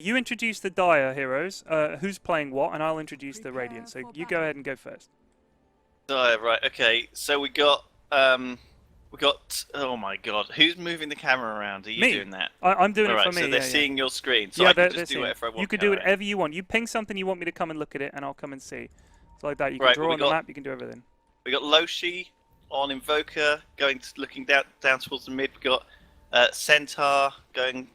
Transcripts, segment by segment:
You introduce the Dire heroes, who's playing what, and I'll introduce the Radiant. So you go ahead and go first. Right, okay. So we got, oh my god, who's moving the camera around? Are you Me. doing that? I'm doing it for me. So they're seeing your screen, so yeah, I can just do whatever I want. You can do whatever you want. You ping something you want me to come and look at it, and I'll come and see. It's like that. You can draw on the map. You can do everything. We got Loshi on Invoker, looking down towards the mid. We got Centaur going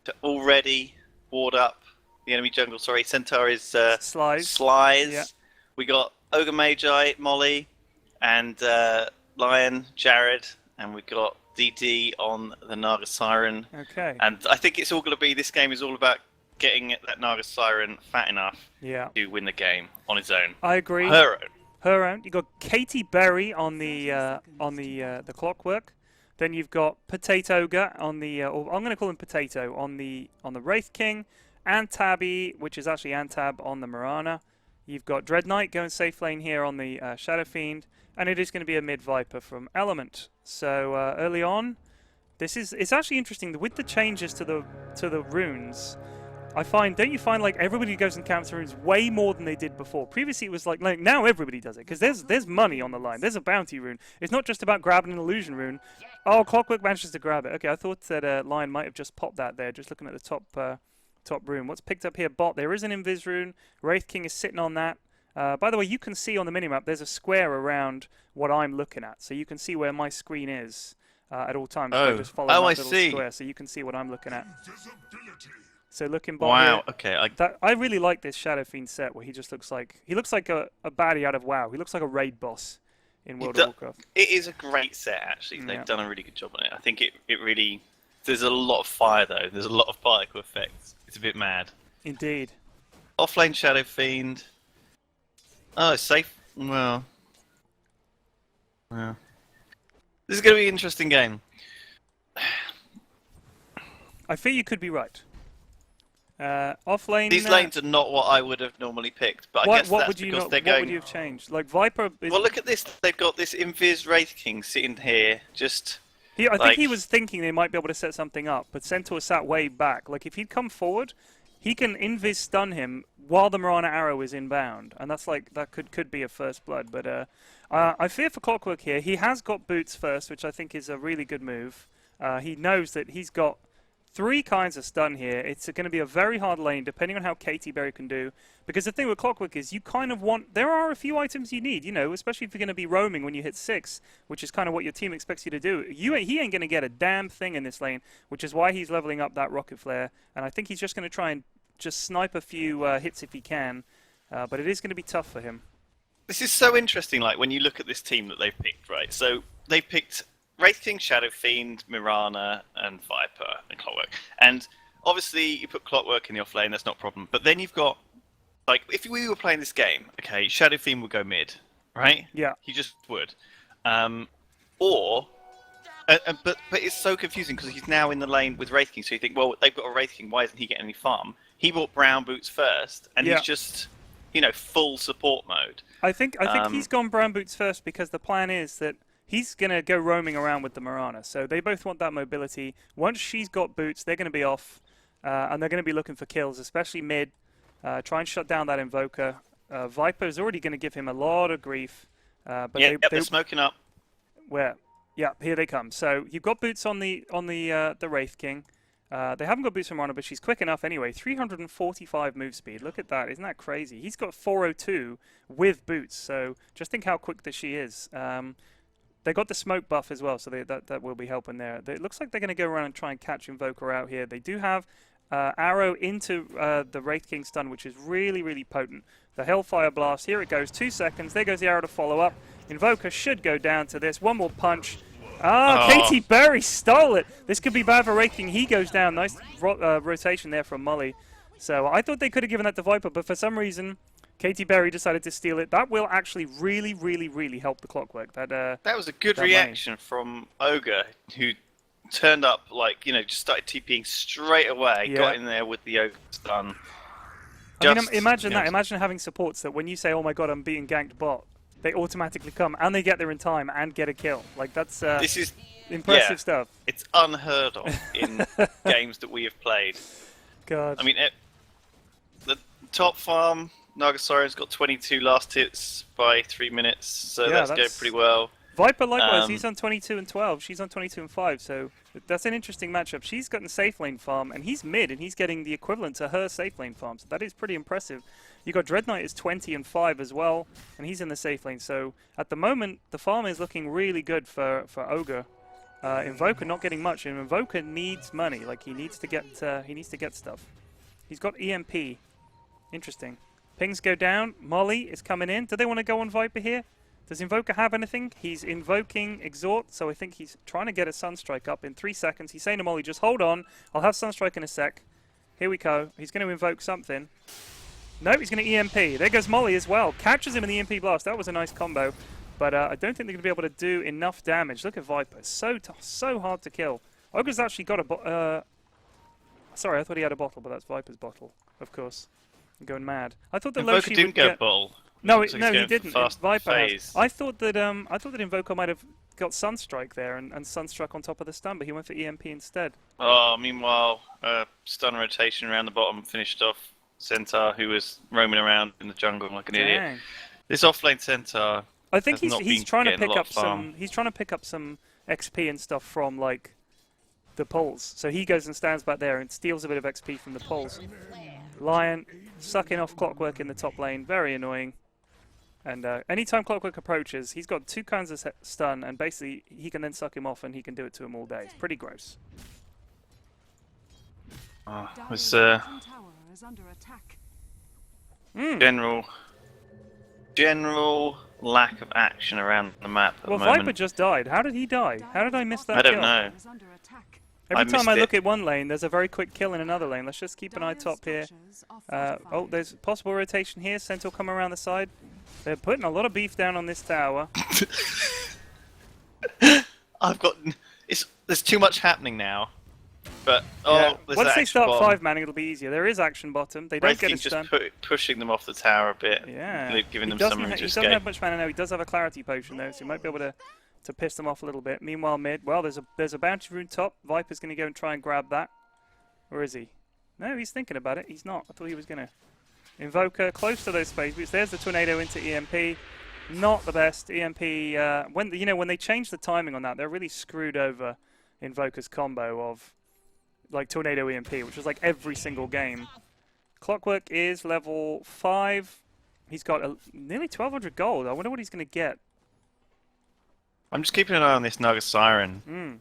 to already ward up the enemy jungle. Sorry, Centaur is Slice. Yeah. We got Ogre Magi, Molly, and Lion, Jared, and we got DD on the Naga Siren. Okay. And I think it's all going to be, this game is all about getting that Naga Siren fat enough to win the game on his own. I agree. Her own. You got Katie Berry on the Clockwork. Then you've got Potato Ogre on the, or I'm going to call him Potato, on the Wraith King. Antabby, which is actually Antab on the Mirana. You've got Dread Knight going safe lane here on the Shadow Fiend, and it is going to be a mid Viper from Element. So early on, it's actually interesting with the changes to the runes. Don't you find like everybody goes and counts runes way more than they did before? Previously it was like now everybody does it because there's money on the line. There's a bounty rune. It's not just about grabbing an illusion rune. Oh, Clockwork manages to grab it. Okay, I thought that Lion might have just popped that there. Just looking at the top rune. What's picked up here? Bot. There is an Invis rune. Wraith King is sitting on that. By the way, you can see on the minimap there's a square around what I'm looking at, so you can see where my screen is at all times. Just follow that little square, so you can see what I'm looking at. So looking bot here, okay. I really like this Shadow Fiend set where he just looks like a baddie out of WoW. He looks like a raid boss in World of Warcraft. It is a great set actually. They've done a really good job on it. I think it really. There's a lot of fire though. There's a lot of particle effects. It's a bit mad. Indeed. Offlane Shadow Fiend. Oh, it's safe. Well. This is going to be an interesting game. I fear you could be right. Offlane. These lanes are not what I would have normally picked, but I guess that's because they're going. What would you have changed? Like Viper. Well, look at this. They've got this Invis Wraith King sitting here, just. I think he was thinking they might be able to set something up, but Centaur sat way back. Like if he'd come forward, he can Invis stun him while the Mirana arrow is inbound, and that's like that could be a first blood. But I fear for Clockwork here. He has got boots first, which I think is a really good move. He knows that he's got 3 kinds of stun here. It's going to be a very hard lane, depending on how Katie Berry can do. Because the thing with Clockwork is you kind of want... There are a few items you need, especially if you're going to be roaming when you hit 6, which is kind of what your team expects you to do. He ain't going to get a damn thing in this lane, which is why he's leveling up that Rocket Flare. And I think he's just going to try and just snipe a few hits if he can. But it is going to be tough for him. This is so interesting, like, when you look at this team that they've picked, right? So they've picked Wraith King, Shadow Fiend, Mirana, and Viper, and Clockwork. And obviously, you put Clockwork in the offlane, that's not a problem. But then you've got, like, if we were playing this game, okay, Shadow Fiend would go mid, right? Yeah. He just would. But it's so confusing because he's now in the lane with Wraith King, so you think, well, they've got a Wraith King, why isn't he getting any farm? He bought brown boots first, and he's just, full support mode. I think he's gone brown boots first because the plan is that he's going to go roaming around with the Mirana. So they both want that mobility. Once she's got boots, they're going to be off. And they're going to be looking for kills, especially mid. Try and shut down that Invoker. Viper is already going to give him a lot of grief. But they're smoking up. Where? Yeah, here they come. So you've got boots on the Wraith King. They haven't got boots from Mirana, but she's quick enough anyway. 345 move speed. Look at that. Isn't that crazy? He's got 402 with boots. So just think how quick that she is. They got the smoke buff as well, so that will be helping there. It looks like they're going to go around and try and catch Invoker out here. They do have arrow into the Wraith King stun, which is really, really potent. The Hellfire Blast, here it goes, 2 seconds. There goes the arrow to follow up. Invoker should go down to this. One more punch. Katie Berry stole it. This could be bad for Wraith King. He goes down. Nice rotation there from Molly. So I thought they could have given that to Viper, but for some reason, Katie Berry decided to steal it. That will actually really, really, really help the Clockwork. That was a good reaction from Ogre, who turned up, just started TPing straight away, got in there with the Ogre stun. Imagine that. Imagine having supports that when you say, oh my god, I'm being ganked bot, they automatically come, and they get there in time and get a kill. That's this is impressive stuff. It's unheard of in games that we have played. God. I mean, top farm, Nagasauri's got 22 last hits by 3 minutes, so Yeah, that's going pretty well. Viper likewise, he's on 22 and 12, she's on 22 and 5, so that's an interesting matchup. She's gotten safe lane farm, and he's mid, and he's getting the equivalent to her safe lane farm, so that is pretty impressive. You got Dread Knight is 20 and 5 as well, and he's in the safe lane, so at the moment, the farm is looking really good for Ogre. Invoker not getting much, and Invoker needs money, like he needs to get stuff. He's got EMP. Interesting. Pings go down, Molly is coming in. Do they want to go on Viper here? Does Invoker have anything? He's invoking Exhort, so I think he's trying to get a Sunstrike up in 3 seconds. He's saying to Molly, just hold on. I'll have Sunstrike in a sec. Here we go. He's going to invoke something. Nope, he's going to EMP. There goes Molly as well. Catches him in the EMP blast. That was a nice combo. But I don't think they're going to be able to do enough damage. Look at Viper. So hard to kill. Ogre's actually got a sorry, I thought he had a bottle, but that's Viper's bottle, of course. I'm going mad. I thought the Invoker didn't get a bottle. No, he didn't. Viper phase. I thought that Invoker might have got Sunstrike there and Sunstruck on top of the stun, but he went for EMP instead. Oh, meanwhile, stun rotation around the bottom finished off Centaur, who was roaming around in the jungle like an idiot. This offlane Centaur. I think he's trying to pick up some. He's trying to pick up some XP and stuff from like the poles. So he goes and stands back there and steals a bit of XP from the poles. Lion sucking off Clockwork in the top lane, very annoying. And anytime Clockwork approaches, he's got 2 kinds of stun, and basically he can then suck him off, and he can do it to him all day. It's pretty gross. It was general lack of action around the map at the moment. Viper just died. How did he die? How did I miss that I kill? don't know. Every time I look at one lane, there's a very quick kill in another lane. Let's just keep an eye top here. Oh, there's possible rotation here. Centaur come around the side. They're putting a lot of beef down on this tower. There's too much happening now. But once they start 5-manning, it'll be easier. There is action bottom. They don't get a stun. Just pushing them off the tower a bit. Yeah. Giving them some room to escape. He doesn't have much mana now. He does have a clarity potion though, so he might be able to piss them off a little bit. Meanwhile, mid. Well, there's a bounty rune top. Viper's going to go and try and grab that. Or is he? No, he's thinking about it. He's not. I thought he was going to. Invoker close to those phase boots. There's the tornado into EMP. Not the best. EMP. When they change the timing on that, they're really screwed over Invoker's combo of like tornado EMP, which was like every single game. Clockwork is level 5. He's got nearly 1,200 gold. I wonder what he's going to get. I'm just keeping an eye on this Naga Siren.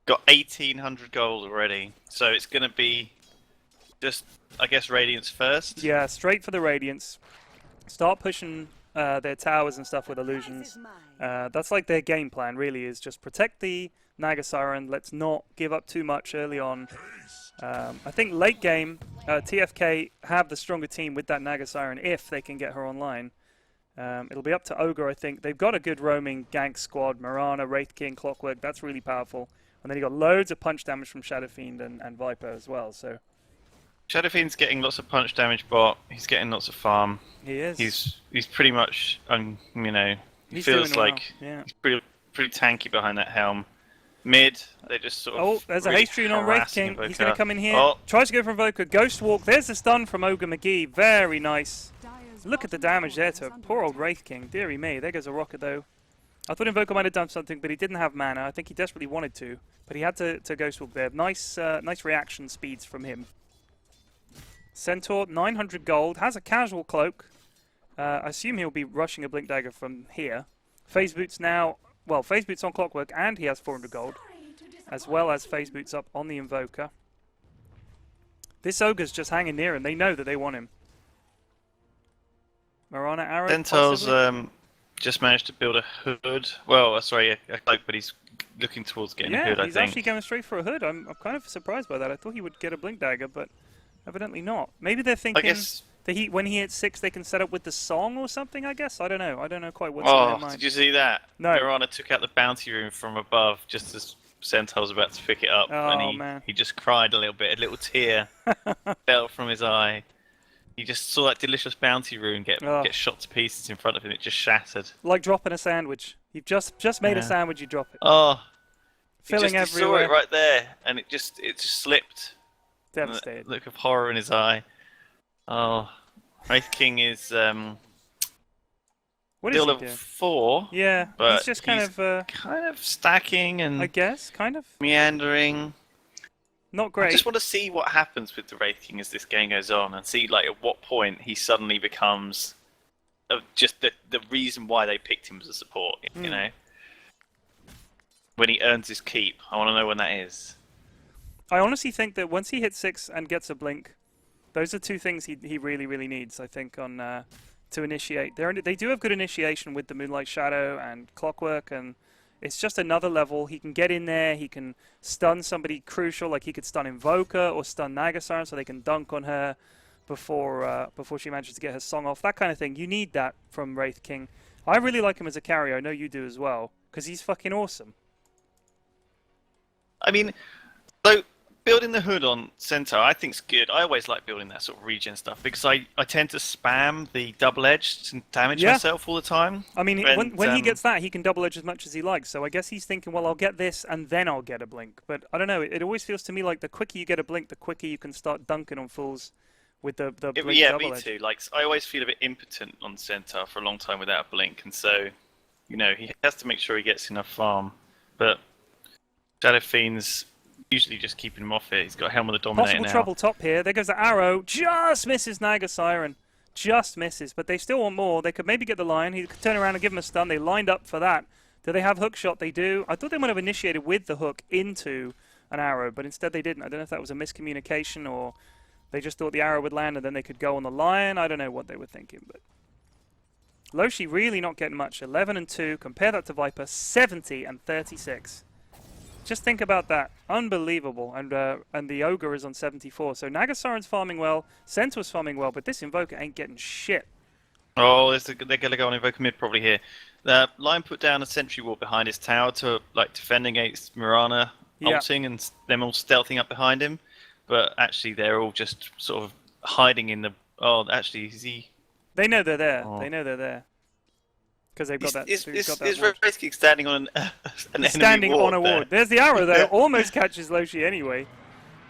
Got 1,800 gold already, so it's going to be just, I guess, Radiance first. Yeah, straight for the Radiance. Start pushing their towers and stuff with illusions. That's like their game plan, really, is just protect the Naga Siren. Let's not give up too much early on. I think late game, TFK have the stronger team with that Naga Siren if they can get her online. It'll be up to Ogre, I think. They've got a good roaming gank squad. Mirana, Wraith King, Clockwork. That's really powerful. And then you got loads of punch damage from Shadow Fiend and Viper as well. So Shadow Fiend's getting lots of punch damage, but he's getting lots of farm. He is. He's pretty much, he feels like he's pretty tanky behind that helm. Mid, they just sort of. Oh, there's a haste rune on Wraith King. He's going to come in here. Tries to go for Invoker. Ghost Walk. There's the stun from Ogre McGee. Very nice. Look at the damage there to poor old Wraith King. Deary me. There goes a rocket, though. I thought Invoker might have done something, but he didn't have mana. I think he desperately wanted to, but he had to Ghost Walk there. Nice reaction speeds from him. Centaur, 900 gold. Has a casual cloak. I assume he'll be rushing a Blink Dagger from here. Phase Boots now. Well, Phase Boots on Clockwork, and he has 400 gold. As well as Phase Boots up on the Invoker. This Ogre's just hanging near him. They know that they want him. Mirana Arrow. Centaur's just managed to build a hood. Well, sorry, a cloak, but he's looking towards getting a hood, I think. Yeah, he's actually going straight for a hood. I'm kind of surprised by that. I thought he would get a Blink Dagger, but evidently not. Maybe they're thinking that when he hits 6, they can set up with the song or something, I guess? I don't know. I don't know quite what's in their mind. Did you see that? No. Mirana took out the bounty room from above just as Centaur was about to pick it up. Man. He just cried a little bit. A little tear fell from his eye. You just saw that delicious bounty rune get shot to pieces in front of him. It just shattered. Like dropping a sandwich. You've just made a sandwich, you drop it. Oh. Filling everywhere. You saw it right there, and it just slipped. Devastated. Look of horror in his eye. Oh, Wraith King is What is still he level doing? 4. Yeah, but he's just kind of stacking and I guess, kind of. meandering. Not I great. just want to see what happens with the Wraith King as this game goes on, and see like at what point he suddenly becomes just the reason why they picked him as a support. You know, when he earns his keep. I want to know when that is. I honestly think that once he hits 6 and gets a blink, those are two things he really, really needs, I think, on to initiate. They do have good initiation with the Moonlight Shadow and Clockwork, and it's just another level. He can get in there, he can stun somebody crucial, like he could stun Invoker or stun Nagasiren so they can dunk on her before she manages to get her song off, that kind of thing. You need that from Wraith King. I really like him as a carrier, I know you do as well, because he's fucking awesome. I mean, so building the hood on Centaur, I think's good. I always like building that sort of regen stuff because I tend to spam the double edged and damage myself all the time. I mean, when he gets that, he can double edge as much as he likes. So I guess he's thinking, well, I'll get this and then I'll get a blink. But I don't know. It always feels to me like the quicker you get a blink, the quicker you can start dunking on fools with the blink yeah, double me edge. too. Like I always feel a bit impotent on Centaur for a long time without a blink, and so you know he has to make sure he gets enough farm. But Shadow Fiend's usually just keeping him off it. He's got Helm of the Dominator Possible now. trouble top here. There goes the arrow. Just misses Nagasiren. Just misses. But they still want more. They could maybe get the Lion. He could turn around and give him a stun. They lined up for that. Do they have hook shot? They do. I thought they might have initiated with the hook into an arrow, but instead they didn't. I don't know if that was a miscommunication or they just thought the arrow would land and then they could go on the Lion. I don't know what they were thinking, but Loshi really not getting much. 11 and 2. Compare that to Viper. 70 and 36. Just think about that. Unbelievable. And the Ogre is on 74. So Nagasiren's farming well, Centaur's farming well, but this Invoker ain't getting shit. Oh, they're going to go on Invoker mid probably here. The Lion put down a sentry wall behind his tower to like defend against Mirana ulting and them all stealthing up behind him. But actually they're all just sort of hiding in the... Oh, actually, is he... They know they're there. Oh. They know they're there. Because they've got that. Is Wraith King standing on an enemy standing ward on a ward. There's the arrow though. Almost catches Loshi anyway.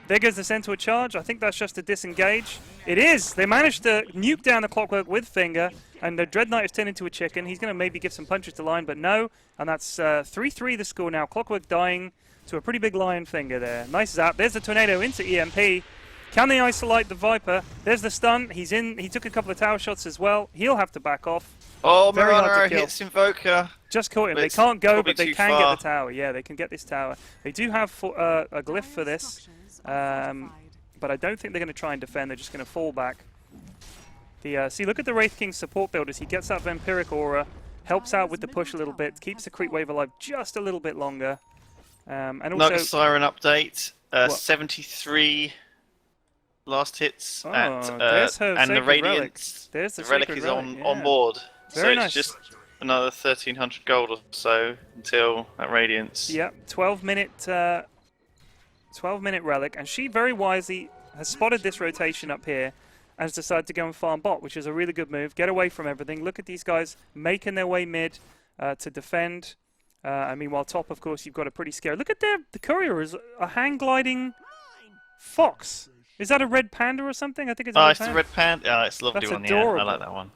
There goes the Centaur charge. I think that's just a disengage. It is. They managed to nuke down the Clockwork with Finger, and the Dread Knight has turned into a chicken. He's going to maybe give some punches to Lion, but no. And that's 3-3 the score now. Clockwork dying to a pretty big Lion Finger there. Nice zap. There's the tornado into EMP. Can they isolate the Viper? There's the stun. He's in. He took a couple of tower shots as well. He'll have to back off. Oh, Mirana hits Invoker. Just caught him. They can't go, but they can get the tower. Yeah, they can get this tower. They do have a glyph for this, but I don't think they're going to try and defend. They're just going to fall back. See, look at the Wraith King support builders. He gets that Vampiric Aura, helps out with the push a little bit, keeps the creep wave alive just a little bit longer. And also, Nagasiren update, 73 last hits and the Radiance. There's the relic is on board. Very so nice. It's just another 1,300 gold or so until that Radiance. Yep, 12-minute relic, and she very wisely has spotted this rotation up here and has decided to go and farm bot, which is a really good move. Get away from everything. Look at these guys making their way mid to defend. And meanwhile, top, of course, you've got a pretty scary... Look at the courier is a hang-gliding fox. Is that a red panda or something? I think it's a red panda. It's a red panda. Oh, it's a lovely one. Adorable. Yeah, I like that one.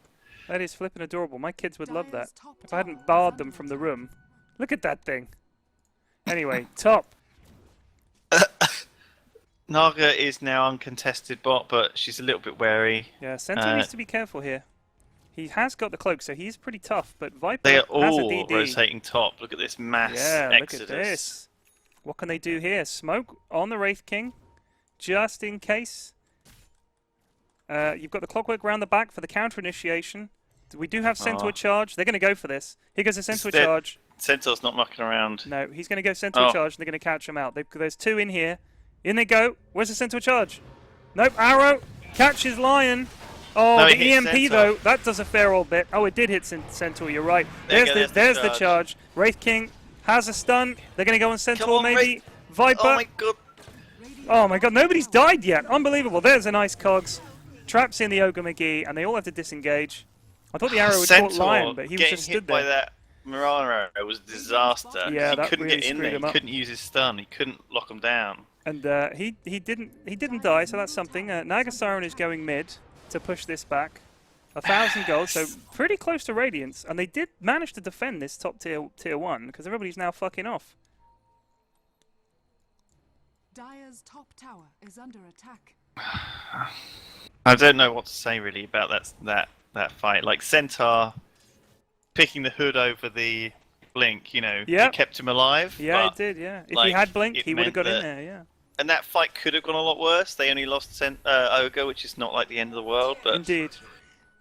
That is flipping adorable. My kids would love that. If I hadn't barred them from the room. Look at that thing. Anyway, top. Naga is now uncontested bot, but she's a little bit wary. Yeah, Centaur needs to be careful here. He has got the cloak, so he's pretty tough, but Viper they are has a all DD. rotating top. Look at this mass exodus. Look at this. What can they do here? Smoke on the Wraith King, just in case. You've got the Clockwork round the back for the counter initiation. We do have Centaur charge. They're going to go for this. Here goes the Centaur charge. Centaur's not mucking around. No, he's going to go Centaur charge, and they're going to catch him out. There's two in here. In they go. Where's the Centaur charge? Nope, arrow. Catches Lion. Oh, no, the EMP, though, that does a fair old bit. Oh, it did hit Centaur, you're right. There's the charge. Wraith King has a stun. They're going to go on Centaur, maybe. Viper. Oh, my God. Oh, my God. Nobody's died yet. Unbelievable. There's a nice cogs. Traps in the Ogre McGee, and they all have to disengage. I thought the arrow would caught Lion, but he was just stood there. Getting hit by that Mirana arrow was a disaster. Yeah, he that couldn't really get in there. He couldn't use his stun. He couldn't lock him down. And he didn't die, so that's something. Nagasiren is going mid to push this back. 1,000 gold, so pretty close to Radiance. And they did manage to defend this top tier 1, because everybody's now fucking off. Dire's top tower is under attack. I don't know what to say really about that fight. Like Centaur picking the hood over the Blink, you know, Yep. it kept him alive. Yeah, but, it did, yeah. If he like, had Blink, it he would have meant got in that- there, yeah. And that fight could have gone a lot worse. They only lost Ogre, which is not like the end of the world. But Indeed.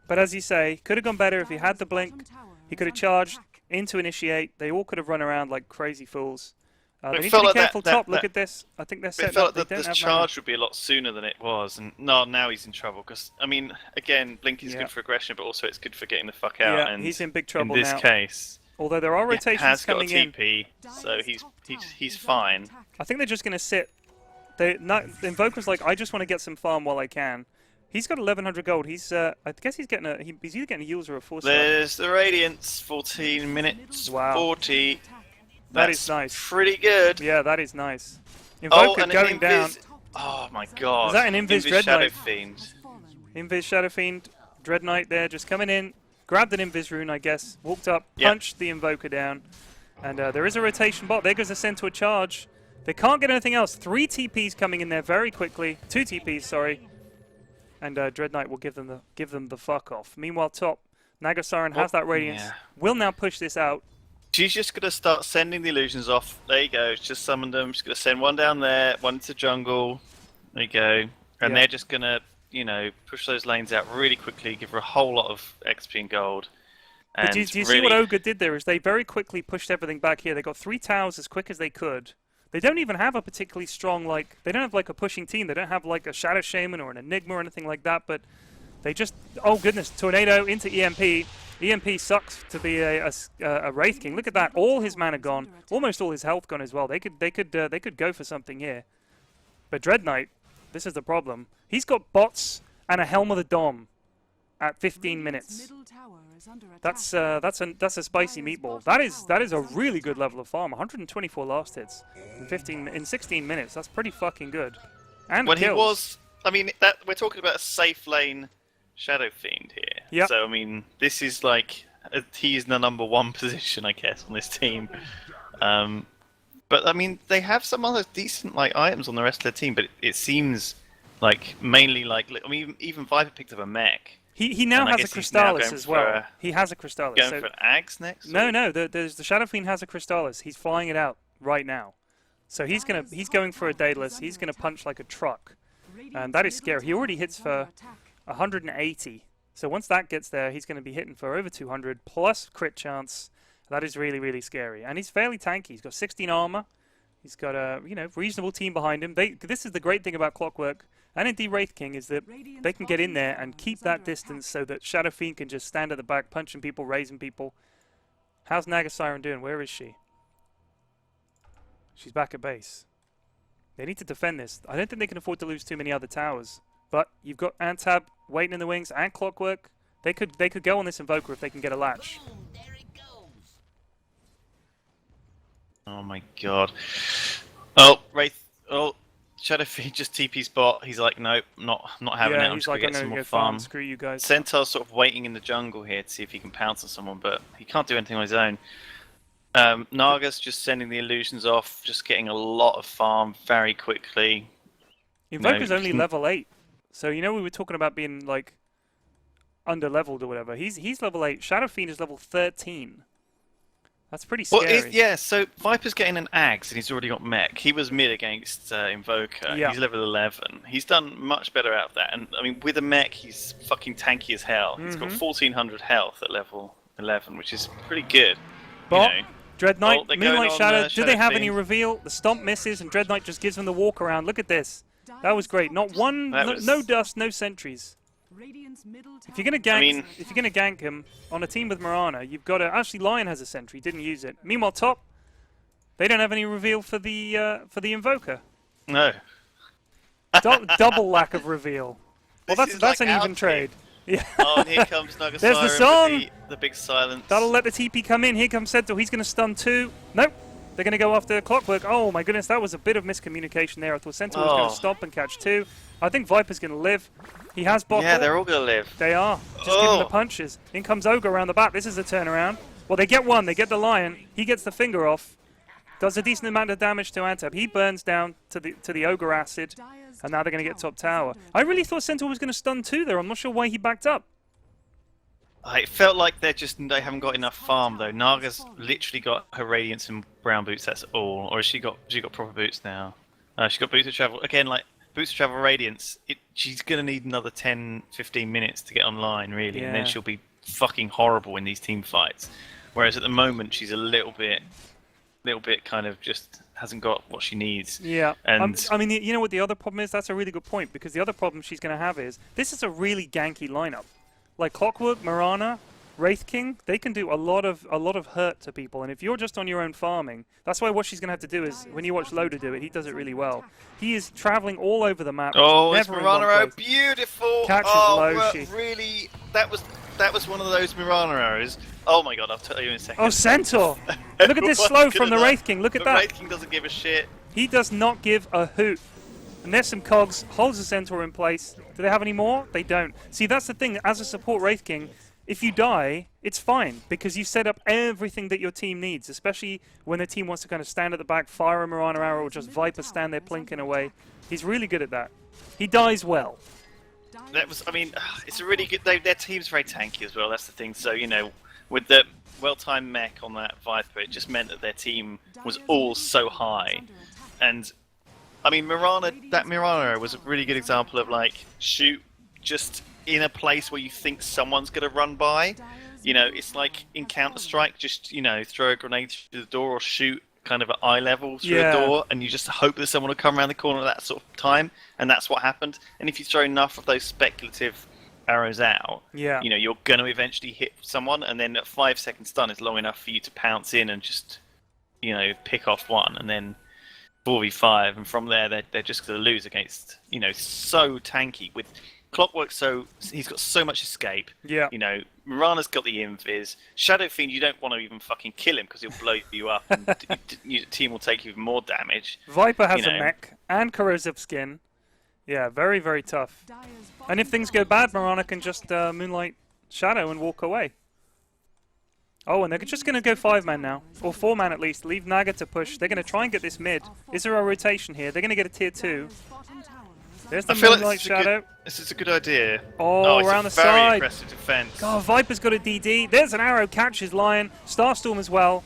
But as you say, could have gone better if he had the Blink. He could have charged into Initiate. They all could have run around like crazy fools. They It need to felt be like careful that- top. that- Look at this. I think they're it setting felt up. like They the don't have charge would be a lot sooner than it was. And now he's in trouble. Because, I mean, again, Blink is Yeah. good for aggression, but also it's good for getting the fuck mana. out. Yeah, and he's in big trouble in this now. case, Although there are he rotations has got a coming in. TP, so he's fine. I think they're just going to sit. The Invoker's like, I just want to get some farm while I can. He's got 1,100 gold. He's, I guess he's getting he's either getting a Yules or a 4-star. There's the Radiance, 14 minutes, Wow. 40. That That's is nice. pretty good. Yeah, that is nice. Oh, Invoker and going an down. Oh my god. Is that an Invis Dread Shadow Knight? Fiend. Invis Shadow Fiend, Dread Knight there, just coming in, grabbed an Invis rune, I guess, walked up, Yep. punched the Invoker down, and there is a rotation bot. There goes a Centaur charge. They can't get anything else. 3 TPs coming in there very quickly. 2 TPs, sorry. And Dread Knight will give them the fuck off. Meanwhile, top Nagasiren has that Radiance. yeah. Will now push this out. She's just gonna start sending the illusions off. There you go. She's just summoned them. She's gonna send one down there, one to jungle. There you go. And Yeah. they're just gonna, you know, push those lanes out really quickly, give her a whole lot of XP and gold. And But do you see really- what Ogre did there? Is they very quickly pushed everything back here. They got 3 towers as quick as they could. They don't even have a particularly strong, like, they don't have like a pushing team. They don't have like a Shadow Shaman or an Enigma or anything like that, but they just, oh goodness, Tornado into EMP. EMP sucks to be a Wraith King. Look at that, all his mana gone, almost all his health gone as well. They could go for something here. But Dread Knight, this is the problem. He's got bots and a Helm of the Dom at 15 minutes. That's a spicy meatball. That is a really good level of farm. 124 last hits in 16 minutes. That's pretty fucking good. And When the he kills. was, I mean, we're talking about a safe lane Shadow Fiend here. Yep. So I mean, this is like he's in the number 1 position, I guess, on this team. But I mean, they have some other decent like items on the rest of their team, but it seems like mainly like I mean, even Viper picked up a mech. He now and I has a guess he's now Crystallis going as for well. a- He has a Crystallis. Going So for an Ags next? no, or- no. The Shadow Fiend has a Crystallis. He's flying it out right now. So he's going for a Daedalus. He's gonna punch like a truck, and that is scary. He already hits for 180. So once that gets there, he's going to be hitting for over 200 plus crit chance. That is really, really scary. And he's fairly tanky. He's got 16 armor. He's got a reasonable team behind him. This is the great thing about Clockwork and indeed Wraith King is that they can get in there and keep that distance so that Shadow Fiend can just stand at the back, punching people, raising people. How's Nagasiren doing? Where is she? She's back at base. They need to defend this. I don't think they can afford to lose too many other towers. But you've got Antab waiting in the wings and Clockwork. They could go on this Invoker if they can get a latch. Oh my god. Oh, Wraith. Oh, Shadow Fiend just TP spot. He's like, nope, not having it. I'm he's just like, gonna I'm get some gonna more go farm. farm. Screw you guys. Centaur's sort of waiting in the jungle here to see if he can pounce on someone, but he can't do anything on his own. Naga's just sending the illusions off, just getting a lot of farm very quickly. Invoker's No, only level 8. So we were talking about being like under-leveled or whatever. He's level 8. Shadow Fiend is level 13. That's pretty Well, scary. yeah, so Viper's getting an Axe and he's already got mech. He was mid against Invoker. Yeah. He's level 11. He's done much better out of that. And I mean, with a mech, he's fucking tanky as hell. He's got 1400 health at level 11, which is pretty good. But You know. Dread Knight, Oh, they're going Moonlight on, Shadow, do Shadow they have any Fiend. reveal? The stomp misses and Dread Knight just gives them the walk around. Look at this. That was great. Not one, That no, was- no dust, no sentries. If you're gonna gank him on a team with Mirana, you've got to. Actually, Lion has a sentry, didn't use it. Meanwhile, top, they don't have any reveal for the Invoker. No. Double lack of reveal. Well, This is that's like an our even team. trade. Yeah. Oh, and here comes Nagasiren There's the song. with the big silence. That'll let the TP come in. Here comes Centaur. He's going to stun 2. Nope. They're going to go after Clockwork. Oh my goodness, that was a bit of miscommunication there. I thought Centaur was going Oh. to stop and catch 2. I think Viper's going to live. He has bottle. Yeah, they're all going to live. They are. Just giving the punches. In comes Ogre around the back. This is a turnaround. Well, they get one. They get the Lion. He gets the finger off. Does a decent amount of damage to Antep. He burns down to the Ogre Acid. And now they're going to get top tower. I really thought Centaur was going to stun too there. I'm not sure why he backed up. It felt like they haven't got enough farm though. Naga's literally got her Radiance and brown boots, that's all. Or has she got proper boots now? She's got boots of travel. Again, like boots of travel Radiance, she's going to need another 10-15 minutes to get online really, and then she'll be fucking horrible in these team fights. Whereas at the moment she's a little bit kind of just hasn't got what she needs. Yeah. And I mean, you know what the other problem is? That's a really good point, because the other problem she's going to have is this is a really ganky lineup. Like Clockwork, Mirana, Wraith King, they can do a lot of hurt to people. And if you're just on your own farming, that's why what she's going to have to do is, when you watch Loda do it, he does it really well. He is traveling all over the map. Oh, it's Mirana, beautiful! Catches low, really, that was one of those Mirana arrows. Oh my god, I'll tell you in a second. Oh, Centaur! Look at this slow from the Wraith King, look at that! The Wraith King doesn't give a shit. He does not give a hoot. And there's some cogs, holds the Centaur in place. Do they have any more? They don't. See, that's the thing, as a support Wraith King, if you die, it's fine, because you set up everything that your team needs, especially when the team wants to kind of stand at the back, fire a Mirana arrow, or just Viper stand there plinking away. He's really good at that. He dies well. That was, I mean, it's a really good, their team's very tanky as well, that's the thing. So, you know, with the well-timed mech on that Viper, it just meant that their team was all so high. And I mean, that Mirana was a really good example of like shoot just in a place where you think someone's going to run by. You know, it's like in Counter-Strike, just, you know, throw a grenade through the door or shoot kind of at eye level through a door, and you just hope that someone will come around the corner at that sort of time, and that's what happened. And if you throw enough of those speculative arrows out, you know, you're going to eventually hit someone, and then a 5-second stun is long enough for you to pounce in and just, you know, pick off one, and then 4v5, and from there they're just going to lose against, you know, so tanky with Clockwork. So he's got so much escape. Yeah. You know, Mirana's got the invis. Shadow Fiend, you don't want to even fucking kill him because he'll blow you up, and your team will take even more damage. Viper has a mech and corrosive skin. Yeah, very, very tough. And if things go bad, Mirana can just Moonlight Shadow and walk away. Oh, and they're just going to go 5-man now. Or 4-man at least. Leave Naga to push. They're going to try and get this mid. Is there a rotation here? They're going to get a tier 2. There's the Moonlight Shadow. This is a good idea. Oh, around the side. Very aggressive defense. God, Viper's got a DD. There's an arrow. Catches Lion. Starstorm as well.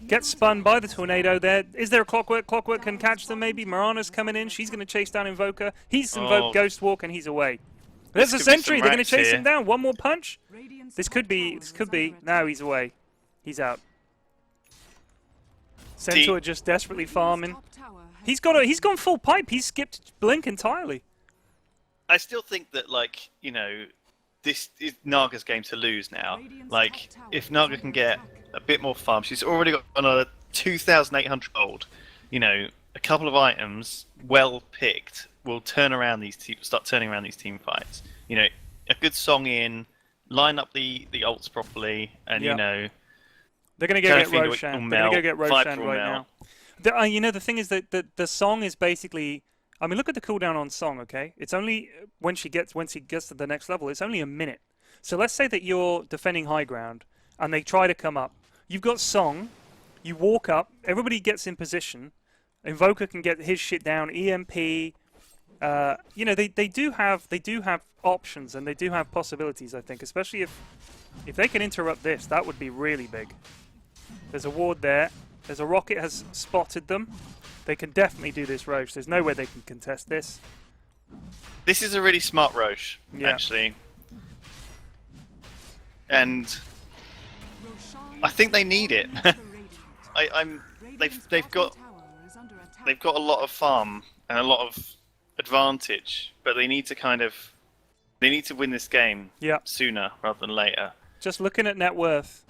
Gets spun by the tornado there. Is there a Clockwork? Clockwork can catch them maybe. Mirana's coming in. She's going to chase down Invoker. He's invoked Ghost Walk and he's away. There's a sentry. They're going to chase him down. One more punch. This could be. Now he's away. He's out. Centaur just desperately farming. He's gone full pipe. He's skipped Blink entirely. I still think that, like, you know, this is Naga's game to lose now. Like, if Naga can get a bit more farm, she's already got another 2,800 gold. You know, a couple of items well picked will start turning around these team fights. You know, a good song in, line up the ults properly, and you know, they're going to go get Roshan. They're going to go get Roshan right now. You know, the thing is that the song is basically, I mean, look at the cooldown on song. Okay, it's only once he gets to the next level, it's only a minute. So let's say that you're defending high ground, and they try to come up. You've got song. You walk up. Everybody gets in position. Invoker can get his shit down. EMP. You know, they do have options, and they do have possibilities. I think, especially if they can interrupt this, that would be really big. There's a ward there. There's a rocket has spotted them. They can definitely do this, Roche. There's no way they can contest this. This is a really smart Roche, actually. And I think they need it. They've got a lot of farm and a lot of advantage, but they need to win this game sooner rather than later. Just looking at net worth,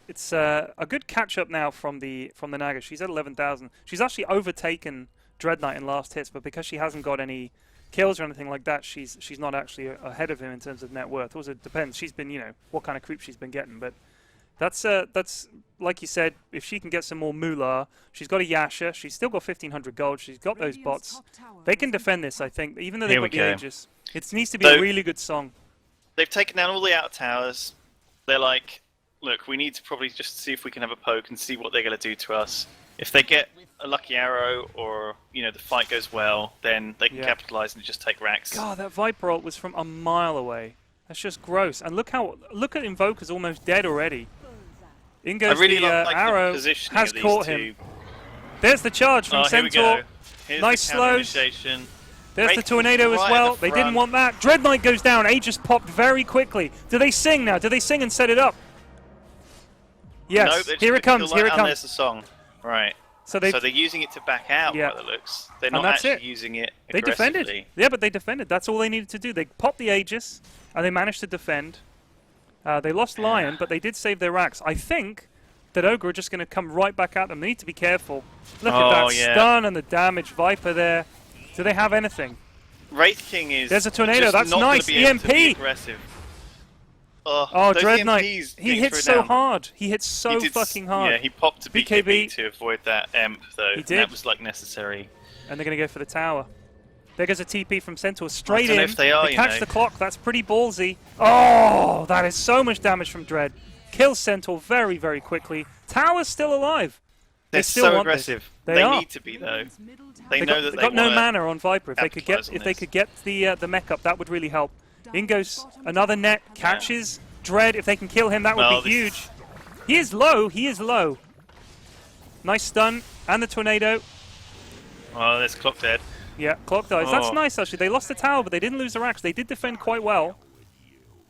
it's a good catch up now from the Naga. She's at 11,000. She's actually overtaken Dread Knight in last hits, but because she hasn't got any kills or anything like that, she's not actually ahead of him in terms of net worth. Also, it depends. She's been, you know, what kind of creep she's been getting, but that's like you said. If she can get some more moolah, she's got a Yasha. She's still got 1,500 gold. She's got those bots. They can defend this, I think, even though they've got the Aegis. It needs to be a really good song. they've taken down all the outer towers. They're like, look, we need to probably just see if we can have a poke and see what they're going to do to us. If they get a lucky arrow or, the fight goes well, then they can capitalize and just take racks. God, that Viper ult was from a mile away. That's just gross. And look at Invoker's almost dead already. In goes the arrow, has caught him. There's the charge from Centaur. Nice slows. There's the tornado as well. They didn't want that. Dread Knight goes down. Aegis popped very quickly. Do they sing now? Do they sing and set it up? Yes. No, here it comes. Here it comes. There's the song. Right. So they're using it to back out by the looks. They're not actually using it aggressively. They defended. Yeah, but they defended. That's all they needed to do. They popped the Aegis, and they managed to defend. They lost Lion, but they did save their racks. I think that Ogre are just going to come right back at them. They need to be careful. Look at that stun and the damage. Viper there. Do they have anything? Wraith King is. There's a tornado. That's nice. EMP. Aggressive. Oh, Dread Knight. He hits so hard. He hits so fucking hard. Yeah, he popped a BKB to avoid that EMP, though. He did. That was like necessary. And they're going to go for the tower. There goes a TP from Centaur straight in. If they catch the clock. That's pretty ballsy. Oh, that is so much damage from Dread. Kills Centaur very, very quickly. Tower's still alive. They're still so aggressive. They need to be, though. They know that they got no mana on Viper. If they could get the mech up, that would really help. In goes another net, catches Dread. If they can kill him, that would be huge. He is low. He is low. Nice stun and the tornado. Oh, there's Clock dead. Yeah, Clock dies. That's nice actually. They lost the tower, but they didn't lose the racks. They did defend quite well.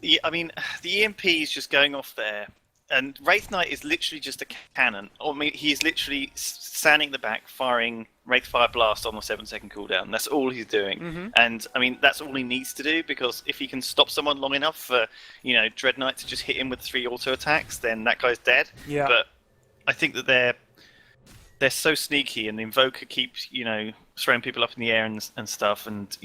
Yeah, I mean, the EMP is just going off there. And Wraith Knight is literally just a cannon. I mean, he's literally standing in the back, firing Wraith Fire Blast on the 7-second cooldown. That's all he's doing. And, I mean, that's all he needs to do, because if he can stop someone long enough for, Dread Knight to just hit him with 3 auto attacks, then that guy's dead. Yeah. But I think that they're so sneaky, and the Invoker keeps, throwing people up in the air and stuff, and,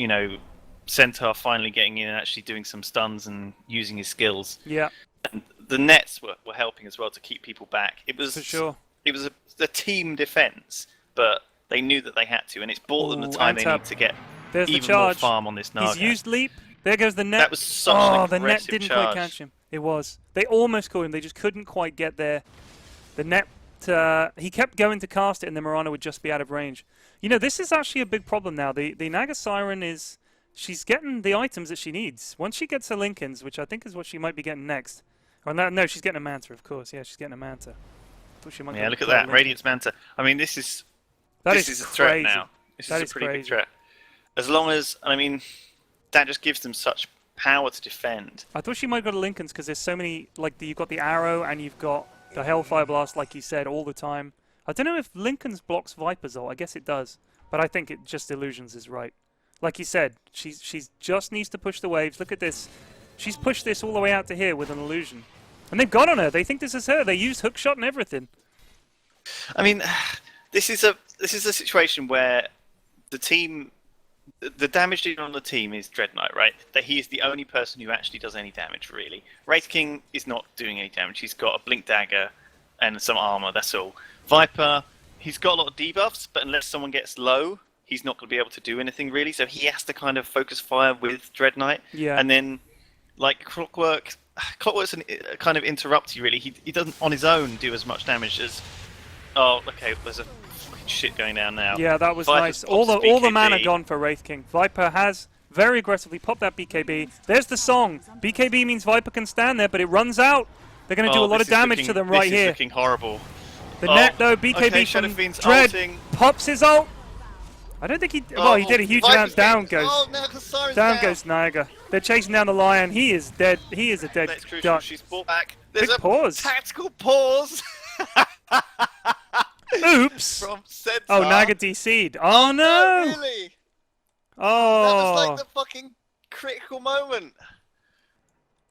Centaur finally getting in and actually doing some stuns and using his skills. Yeah. And the nets were helping as well to keep people back. It was for sure. It was a team defense, but they knew that they had to, and it's bought them the time they need to get even more farm on this Naga. He's used leap. There goes the net. That was such an the net didn't charge. quite catch him. It was. They almost caught him. They just couldn't quite get there. The net. He kept going to cast it, and the Mirana would just be out of range. This is actually a big problem now. The Naga Siren is. She's getting the items that she needs. Once she gets her Lincolns, which I think is what she might be getting next. Oh, no, she's getting a Manta, of course. Yeah, she's getting a Manta. Yeah, look at that. Radiance Manta. I mean, this is a threat now. This is a pretty big threat. As long as, that just gives them such power to defend. I thought she might have got a Lincolns because there's so many, you've got the arrow and you've got the Hellfire Blast, like you said, all the time. I don't know if Lincolns blocks Viper's ult. I guess it does. But I think it just Illusions is right. Like you said, she's just needs to push the waves. Look at this. She's pushed this all the way out to here with an illusion. And they've got on her. They think this is her. They used hookshot and everything. I mean, this is a situation where the team, the damage dealer on the team is Dread Knight, right? That he is the only person who actually does any damage, really. Wraith King is not doing any damage. He's got a Blink Dagger and some armor, that's all. Viper, he's got a lot of debuffs, but unless someone gets low, he's not going to be able to do anything, really. So he has to kind of focus fire with Dread Knight. Yeah. And then, Clockwork's a kind of interrupt you, really. He doesn't, on his own, do as much damage as... Oh, okay, there's a fucking shit going down now. Yeah, that was nice. All the mana gone for Wraith King. Viper has very aggressively popped that BKB. There's the song. BKB means Viper can stand there, but it runs out. They're going to do a lot of damage to them right here. This is looking horrible. The net, though, BKB from Dread pops his ult. I don't think he... Well, he did a huge amount. Down goes Naga. They're chasing down the Lion. He is dead. He is a dead duck. She's brought back. There's Big pause. Tactical pause. Oops. From Centaur. Oh, Naga DC'd. Oh, no. Really? Oh. That was like the fucking critical moment.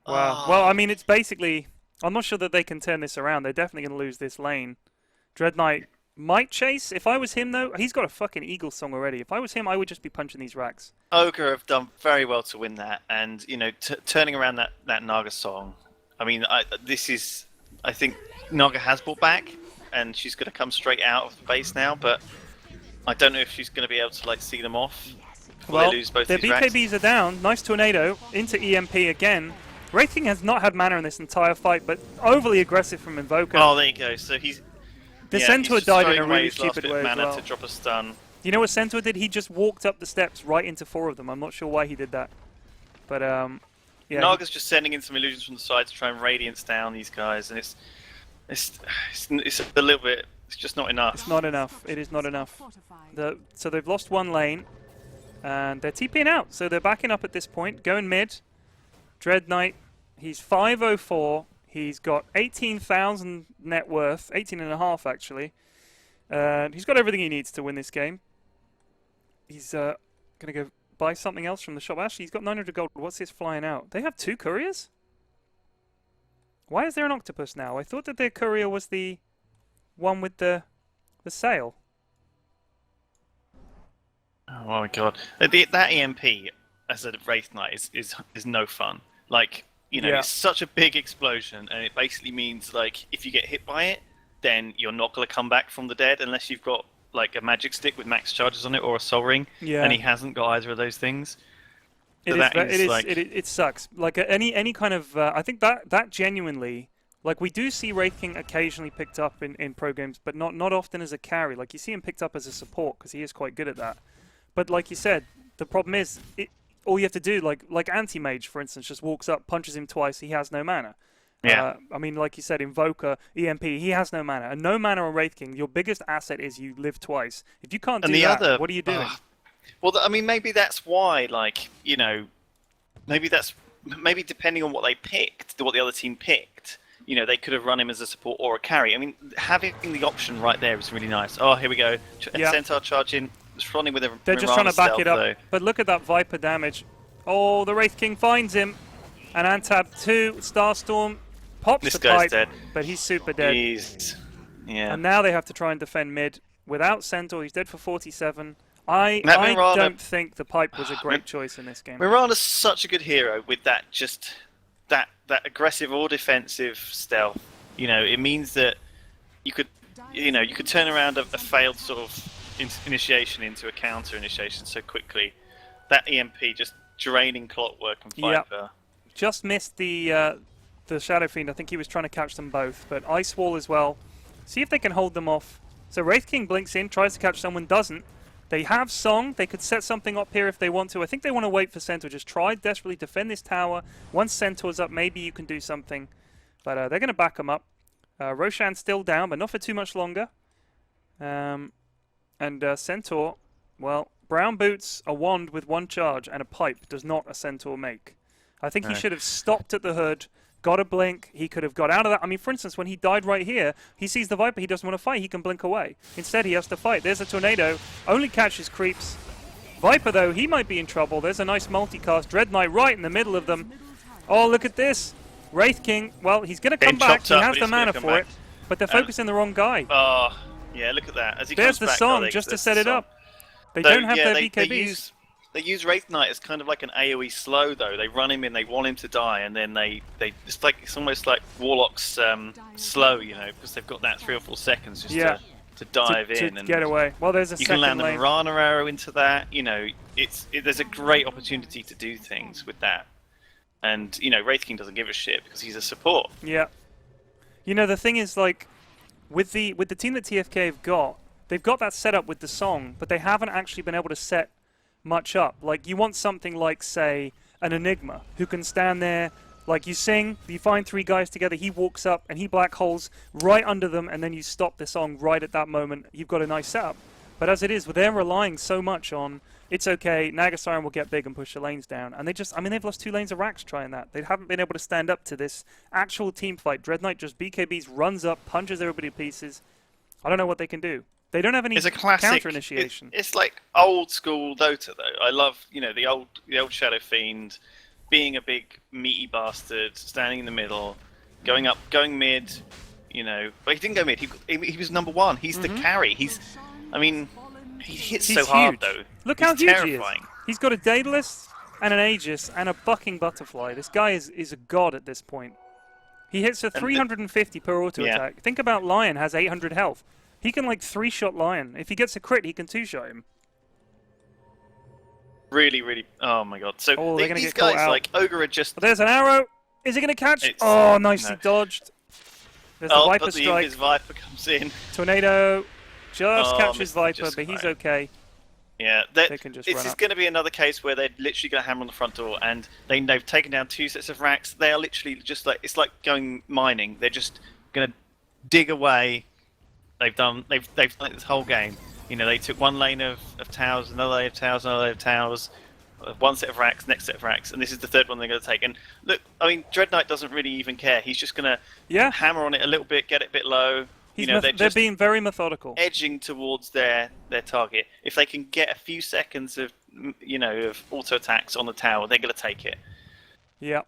Wow. Well, I mean, it's basically... I'm not sure that they can turn this around. They're definitely going to lose this lane. Dread Knight might chase. If I was him, though, he's got a fucking Eagle song already. If I was him, I would just be punching these racks. Ogre have done very well to win that, and turning around that Naga song. I mean, I think Naga has brought back, and she's going to come straight out of the base now. But I don't know if she's going to be able to see them off. Well, they lose both their these BKBs racks. are down. Nice tornado into EMP again. Wraith King has not had mana in this entire fight, but overly aggressive from Invoker. Oh, there you go. So he's... The yeah, Centaur he's just died in throwing a away really his last stupid bit of way as mana well. to drop a stun. You know what Centaur did? He just walked up the steps right into 4 of them. I'm not sure why he did that. But, yeah. Naga's just sending in some illusions from the side to try and radiance down these guys, and it's a little bit... It's just not enough. It's not enough. It is not enough. So they've lost one lane, and they're TPing out. So they're backing up at this point, going mid. Dread Knight, he's 504. He's got 18,000 net worth, 18.5 actually. He's got everything he needs to win this game. He's going to go buy something else from the shop. Actually, he's got 900 gold. What's his flying out? They have 2 couriers? Why is there an octopus now? I thought that their courier was the one with the sail. Oh my god. That EMP as a Wraith Knight is no fun. Like, you know, Yeah. it's such a big explosion, and it basically means, like, if you get hit by it, then you're not going to come back from the dead unless you've got, like, a magic stick with max charges on it or a soul ring, Yeah. and he hasn't got either of those things. So It sucks. Like any kind of, I think that genuinely, like we do see Wraith King occasionally picked up in pro games, but not often as a carry. Like you see him picked up as a support because he is quite good at that. But like you said, the problem is all you have to do, like Anti-Mage for instance, just walks up, punches him twice, he has no mana. Yeah. I mean, like you said, Invoker, EMP, he has no mana. And no mana on Wraith King, your biggest asset is you live twice. If you can't do that, what are you doing? Well, I mean, maybe that's why, like, you know, maybe depending on what they picked, what the other team picked, you know, they could have run him as a support or a carry. I mean, having the option right there is really nice. Oh, here we go. Yeah. Centaur charging, responding with a They're just trying to back it up. Though. But look at that Viper damage. Oh, the Wraith King finds him. And Antab 2, Starstorm pops This the guy's pipe, dead. but he's super dead. Yeah. And now they have to try and defend mid without Centaur. He's dead for 47. I Mirana, don't think the pipe was a great choice in this game. Mirana's such a good hero with that that aggressive or defensive stealth. You know, it means that you could turn around a failed sort of initiation into a counter initiation so quickly. That EMP just draining Clockwork and Viper. Yep. Just missed the Shadow Fiend. I think he was trying to catch them both, but Ice Wall as well. See if they can hold them off. So Wraith King blinks in, tries to catch someone, doesn't. They have Song. They could set something up here if they want to. I think they want to wait for Centaur. Just try desperately defend this tower. Once Centaur's up, maybe you can do something. But they're going to back them up. Roshan's still down, but not for too much longer. And Centaur, well, Brown Boots, a wand with 1 charge, and a pipe does not a Centaur make. I think he should have stopped at the hood, got a blink, he could have got out of that. I mean, for instance, when he died right here, he sees the Viper, he doesn't want to fight, he can blink away. Instead, he has to fight. There's a Tornado, only catches creeps. Viper, though, he might be in trouble. There's a nice multicast. Dread Knight right in the middle of them. Oh, look at this. Wraith King, well, he's going to come back. He has the mana for it, but they're focusing the wrong guy. Oh, yeah, look at that. As he There's comes the back, song, just to set it up. They Though, don't have their they BKBs. They use Wraith Knight as kind of like an AoE slow, though. They run him in, they want him to die, and then it's almost like Warlock's slow, you know, because they've got that 3 or 4 seconds just to dive in to and get away. Well, there's a you second can land lane. a Mirana arrow into that. You know, there's a great opportunity to do things with that, and you know, Wraith King doesn't give a shit because he's a support. Yeah. You know, the thing is, like, with the team that TFK have got, they've got that set up with the song, but they haven't actually been able to set much up. Like, you want something like, say, an Enigma, who can stand there, like you sing, you find 3 guys together, he walks up, and he black holes right under them, and then you stop the song right at that moment. You've got a nice setup. But as it is, they're relying so much on, it's okay, Nagasiren will get big and push the lanes down. And they've lost 2 lanes of racks trying that. They haven't been able to stand up to this actual team fight. Dread Knight just BKBs, runs up, punches everybody to pieces. I don't know what they can do. They don't have any counter initiation. It's like old school Dota, though. I love, you know, the old Shadow Fiend, being a big meaty bastard, standing in the middle, going mid. You know, but he didn't go mid. He was number 1. He's the carry. He hits so hard though. Look how huge terrifying. he is. He's got a Daedalus and an Aegis and a fucking Butterfly. This guy is a god at this point. He hits a 350 per auto attack. Think about Lion has 800 health. He can like 3-shot Lion. If he gets a crit, he can 2-shot him. Really, really. Oh my god. So they're gonna these get caught guys out. like Ogre are just. But there's an arrow. Is it going to catch? It's- Oh, nicely no. dodged. There's the Oh, Viper but the strike. Invis Viper comes in. Tornado just Oh, catches missed Viper, just but he's fine. okay. Yeah, They can just this run is up. going to be another case where they're literally going to hammer on the front door, and they've taken down 2 sets of racks. They are literally just like, it's like going mining. They're just going to dig away. They've done it this whole game. You know, they took one lane of towers, another lane of towers, another lane of towers, one set of racks, next set of racks, and this is the third one they're going to take. And look, I mean, Dread Knight doesn't really even care. He's just going to hammer on it a little bit, get it a bit low. They're being very methodical. Edging towards their target. If they can get a few seconds of of auto attacks on the tower, they're going to take it. Yeah.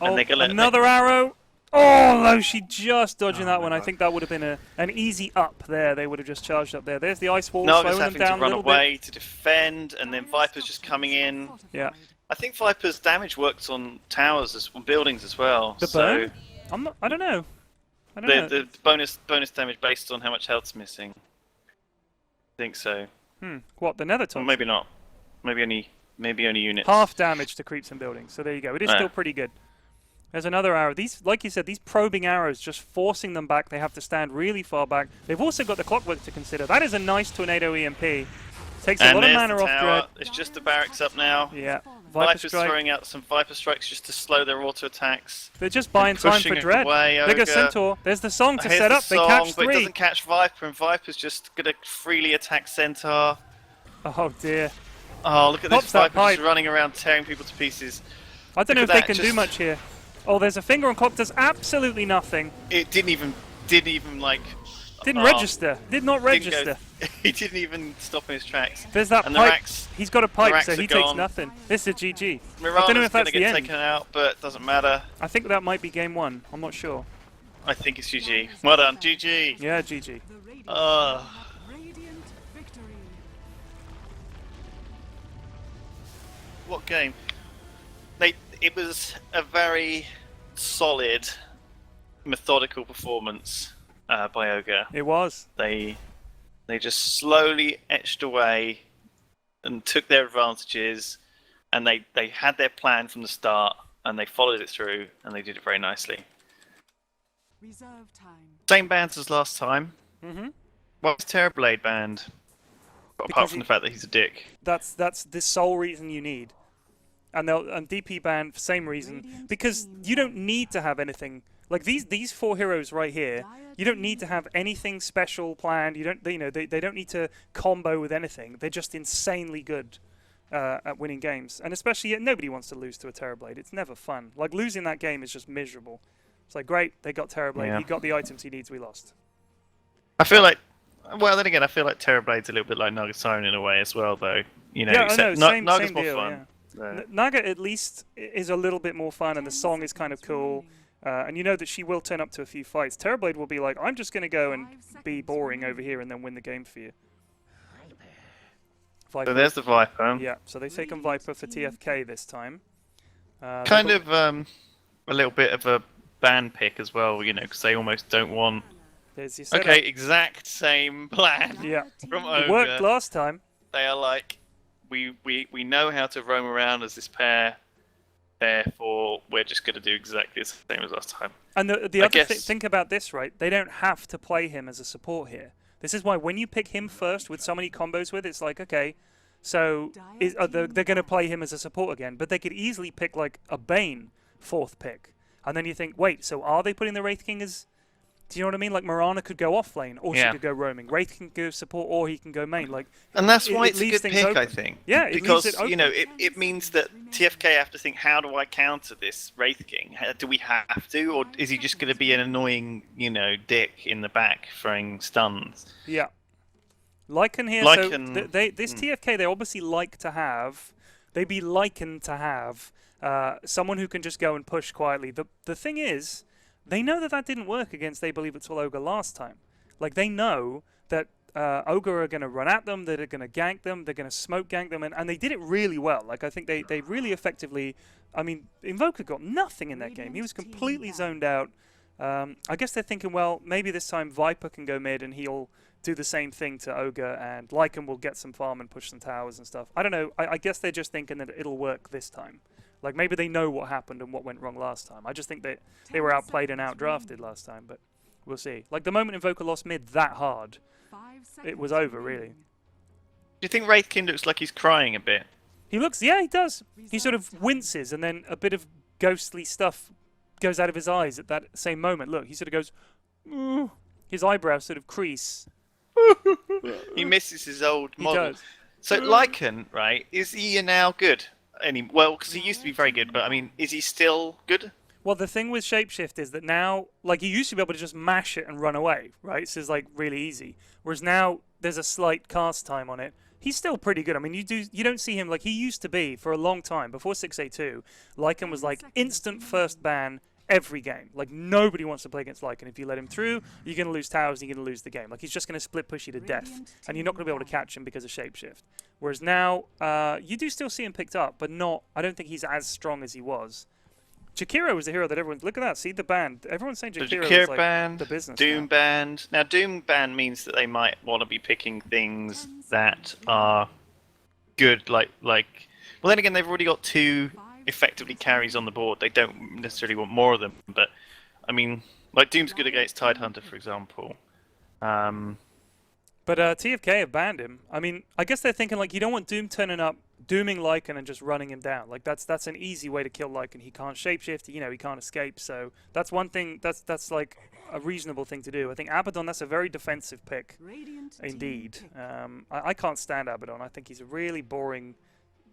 And they're gonna, another arrow. Oh no, she just dodging that one. I think that would have been an easy up there. They would have just charged up there. There's the ice wall, Naga's slowing them having down to run a little away bit. to defend, and then Viper's just coming in. Yeah. I think Viper's damage works on towers, on buildings as well. The burn? I don't know. The bonus damage based on how much health's missing. I think so. What, the nether top? Well, maybe not. Maybe only units. Half damage to creeps and buildings. So there you go. It is still pretty good. There's another arrow. These, like you said, these probing arrows just forcing them back. They have to stand really far back. They've also got the clockwork to consider. That is a nice tornado EMP. Takes a lot of mana off Dread. It's just the barracks up now. Yeah. Viper's throwing out some Viper strikes just to slow their auto attacks. They're just buying time for Dread. Bigger Centaur. There's the song to set up. They catch 3. But it doesn't catch Viper, and Viper's just going to freely attack Centaur. Oh dear. Oh, look at this that Viper just running around tearing people to pieces. I don't know if they can do much here. Oh, there's a finger on clock. Does absolutely nothing. It didn't even like... Didn't register. Did not register. He didn't even stop in his tracks. There's that and pipe. He's got a pipe, so he takes gone. nothing. This is a GG. Mirana's I don't know if that's gonna the get end. taken out, but it doesn't matter. I think that might be game 1. I'm not sure. I think it's GG. Well done, GG. Yeah, GG. Radiant victory. What game? It was a very solid, methodical performance by Ogre. It was. They just slowly etched away and took their advantages, and they had their plan from the start, and they followed it through, and they did it very nicely. Reserve time. Same bands as last time. Mm-hmm. Well, it's Terrorblade band. Apart from the fact that he's a dick. That's the sole reason you need. And DP ban for same reason, because you don't need to have anything like these 4 heroes right here. You don't need to have anything special planned. You don't they don't need to combo with anything. They're just insanely good at winning games, and especially nobody wants to lose to a Terrorblade. It's never fun. Like losing that game is just miserable. It's like great, they got Terrorblade. Yeah. He got the items he needs. We lost. I feel like, well, then again, I feel like Terrorblade's a little bit like Naga Siren in a way as well, though. You know, Yeah, except same Naga's more deal, fun. yeah. So. Naga at least is a little bit more fun, and the song is kind of cool. And you know that she will turn up to a few fights. Terrorblade will be like, I'm just going to go and be boring over here and then win the game for you. Viper. So there's the Viper. Yeah, so they've taken Viper for TFK this time. Kind of a little bit of a ban pick as well, you know, because they almost don't want... There's your setup. Okay, exact same plan Yeah. from It Ogre. worked last time. They are like, we know how to roam around as this pair, therefore we're just going to do exactly the same as last time. And the other think about this, right? They don't have to play him as a support here. This is why when you pick him first with so many combos with, it's like, okay, so they're going to play him as a support again, but they could easily pick like a Bane 4th pick. And then you think, wait, so are they putting the Wraith King as... Do you know what I mean? Like Mirana could go off lane, or she could go roaming. Wraith can go support, or he can go main. Like, and that's why it's a good pick, open. I think. Yeah, it because leaves it open. you know it means that TFK have to think, how do I counter this Wraith King? Do we have to, or is he just going to be an annoying, dick in the back throwing stuns? Yeah, Lycan here. Lycan, so this TFK they obviously like to have. They'd be likened to have someone who can just go and push quietly. The thing is, they know that didn't work against They Believe It's All Ogre last time. Like, they know that Ogre are going to run at them, they're going to gank them, they're going to smoke gank them, and they did it really well. Like, I think they really effectively... I mean, Invoker got nothing in that game. He was completely zoned out. I guess they're thinking, well, maybe this time Viper can go mid and he'll do the same thing to Ogre, and Lycan will get some farm and push some towers and stuff. I don't know. I guess they're just thinking that it'll work this time. Like maybe they know what happened and what went wrong last time. I just think that they were outplayed and outdrafted last time, but we'll see. Like the moment Invoker lost mid that hard, 5 seconds it was over really. remaining. Do you think Wraith King looks like he's crying a bit? He looks, yeah, he does. He sort of winces, and then a bit of ghostly stuff goes out of his eyes at that same moment. Look, he sort of goes, "Ooh." His eyebrows sort of crease. He misses his old He model. does. So Lycan, right? Is he now good? Well, because he used to be very good, but I mean, is he still good? Well, the thing with Shapeshift is that now, like, you used to be able to just mash it and run away, right? So it's like really easy. Whereas now there's a slight cast time on it. He's still pretty good. I mean, you don't see him like he used to be for a long time before 682. Lycan was like instant first ban every game. Like nobody wants to play against Lycan. If you let him through, you're going to lose towers and you're going to lose the game. Like he's just going to split push you to death, and you're not going to be able to catch him because of Shapeshift. Whereas now, you do still see him picked up, but not. I don't think he's as strong as he was. Jakiro was the hero that everyone. Look at that. See the band. Everyone's saying So Jakiro Jakiro is like banned, the business. Doom now. banned. Now Doom banned means that they might want to be picking things that are good, like. Well, then again, they've already got 2 effectively carries on the board. They don't necessarily want more of them, but I mean, like Doom's good against Tidehunter, for example. But TFK have banned him. I mean, I guess they're thinking like you don't want Doom turning up, dooming Lycan and just running him down. Like that's an easy way to kill Lycan. He can't shapeshift. You know, he can't escape. So that's one thing. That's like a reasonable thing to do. I think Abaddon. That's a very defensive pick, Radiant team indeed. pick. I can't stand Abaddon. I think he's a really boring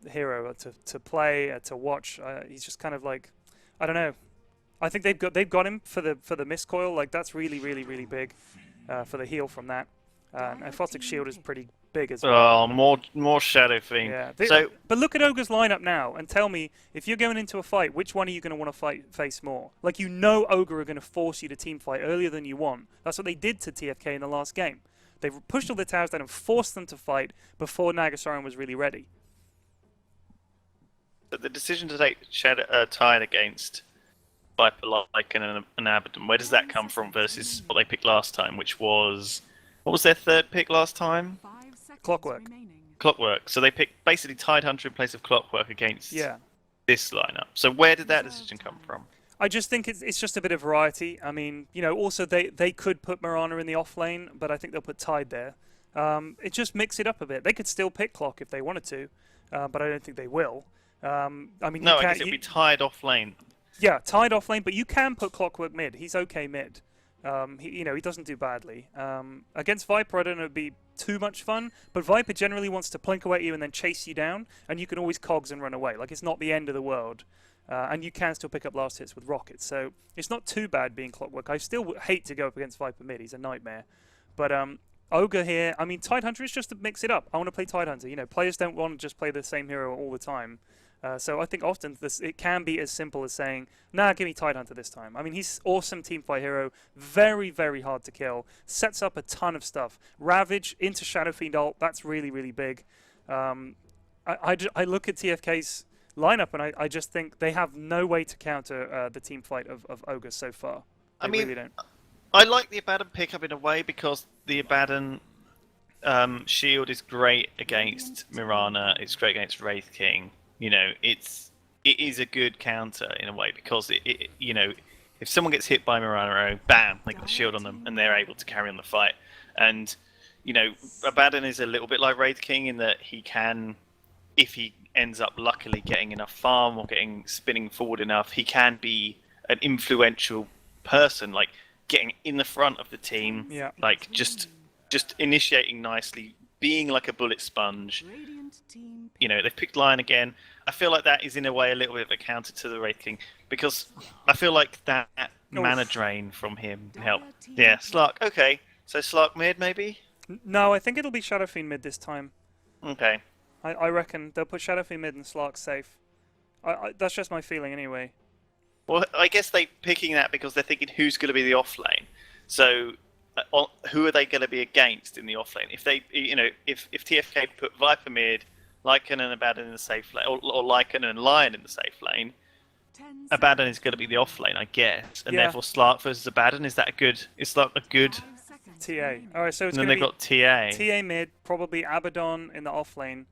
hero to play, to watch. He's just kind of like, I don't know. I think they've got him for the miscoil. Like that's really big for the heal from that. And Aphotic Shield is pretty big as well. Oh, more Shadow Fiend. Yeah. But look at Ogre's lineup now and tell me, if you're going into a fight, which one are you going to want to face more? Like, you know Ogre are going to force you to team fight earlier than you want. That's what they did to TFK in the last game. They pushed all the towers down and forced them to fight before Nagasaran was really ready. But the decision to take Tide against Viper, Lycan, and Abaddon, where does that come from versus what they picked last time, which was... What was their third pick last time? 5 seconds Clockwork. remaining. Clockwork. So they picked basically Tidehunter in place of Clockwork against this lineup. So where did that decision come from? I just think it's just a bit of variety. I mean, you know, also they could put Mirana in the off lane, but I think they'll put Tide there. It just mix it up a bit. They could still pick Clock if they wanted to, but I don't think they will. I mean, No, I guess it'll be Tide off lane. Yeah, Tide off lane, but you can put Clockwork mid. He's okay mid. He doesn't do badly. Against Viper, I don't know, it'd be too much fun, but Viper generally wants to plink away at you and then chase you down, and you can always cogs and run away. Like, it's not the end of the world. And you can still pick up last hits with rockets, so it's not too bad being Clockwork. I still hate to go up against Viper mid. He's a nightmare. But Ogre here, I mean, Tidehunter is just to mix it up. I want to play Tidehunter. You know, players don't want to just play the same hero all the time. So I think often it can be as simple as saying, nah, give me Tidehunter this time. I mean, he's awesome teamfight hero, very hard to kill, sets up a ton of stuff. Ravage into Shadow Fiend ult, that's really big. I look at TFK's lineup and I just think they have no way to counter the teamfight of Ogre so far. They really don't. I like the Abaddon pickup in a way because the Abaddon shield is great against Mirana, it's great against Wraith King. You know, it is a good counter in a way because you know, if someone gets hit by Mirana, bam, they got a shield on them and they're able to carry on the fight. And you know, Abaddon is a little bit like Wraith King in that he can, if he ends up luckily getting enough farm or spinning forward enough, he can be an influential person, like getting in the front of the team, like just initiating nicely, being like a bullet sponge. Radiant team pick. You know, they've picked Lion again. I feel like that is in a way a little bit of a counter to the Wraith King because I feel like that mana drain from him can help. Yeah, Slark. Okay, so Slark mid maybe? No, I think it'll be Shadow Fiend mid this time. Okay. I reckon they'll put Shadow Fiend mid and Slark safe. That's just my feeling anyway. Well, I guess they're picking that because they're thinking who's going to be the off lane. So, who are they going to be against in the off lane? If they, you know, if TFK put Viper mid, Lycan and Abaddon in the safe lane, or Lycan and Lion in the safe lane, 10 Abaddon is going to be the off lane, I guess, and Yeah. therefore Slark versus Abaddon. Is that a good? Is Slark a good? 5 seconds TA. remaining. Alright, so it's And then going to they've be got TA. TA mid, probably Abaddon in the off lane.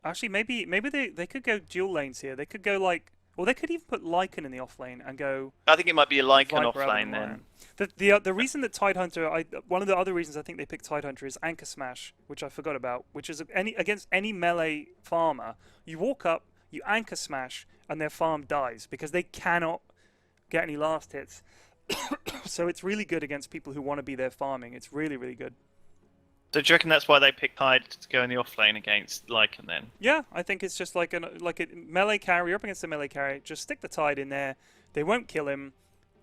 Actually, maybe they could go dual lanes here. They could go like, or they could even put Lycan in the off lane and go I think it might be a Lycan Viper rather offlane than then. Lion. The reason that Tidehunter, one of the other reasons I think they picked Tidehunter is Anchor Smash, which I forgot about, which is against any melee farmer. You walk up, you Anchor Smash, and their farm dies because they cannot get any last hits. So it's really good against people who want to be there farming. It's really, really good. So do you reckon that's why they picked Tide to go in the off lane against Lycan then? Yeah, I think it's just like a melee carry. You're up against a melee carry. Just stick the Tide in there. They won't kill him,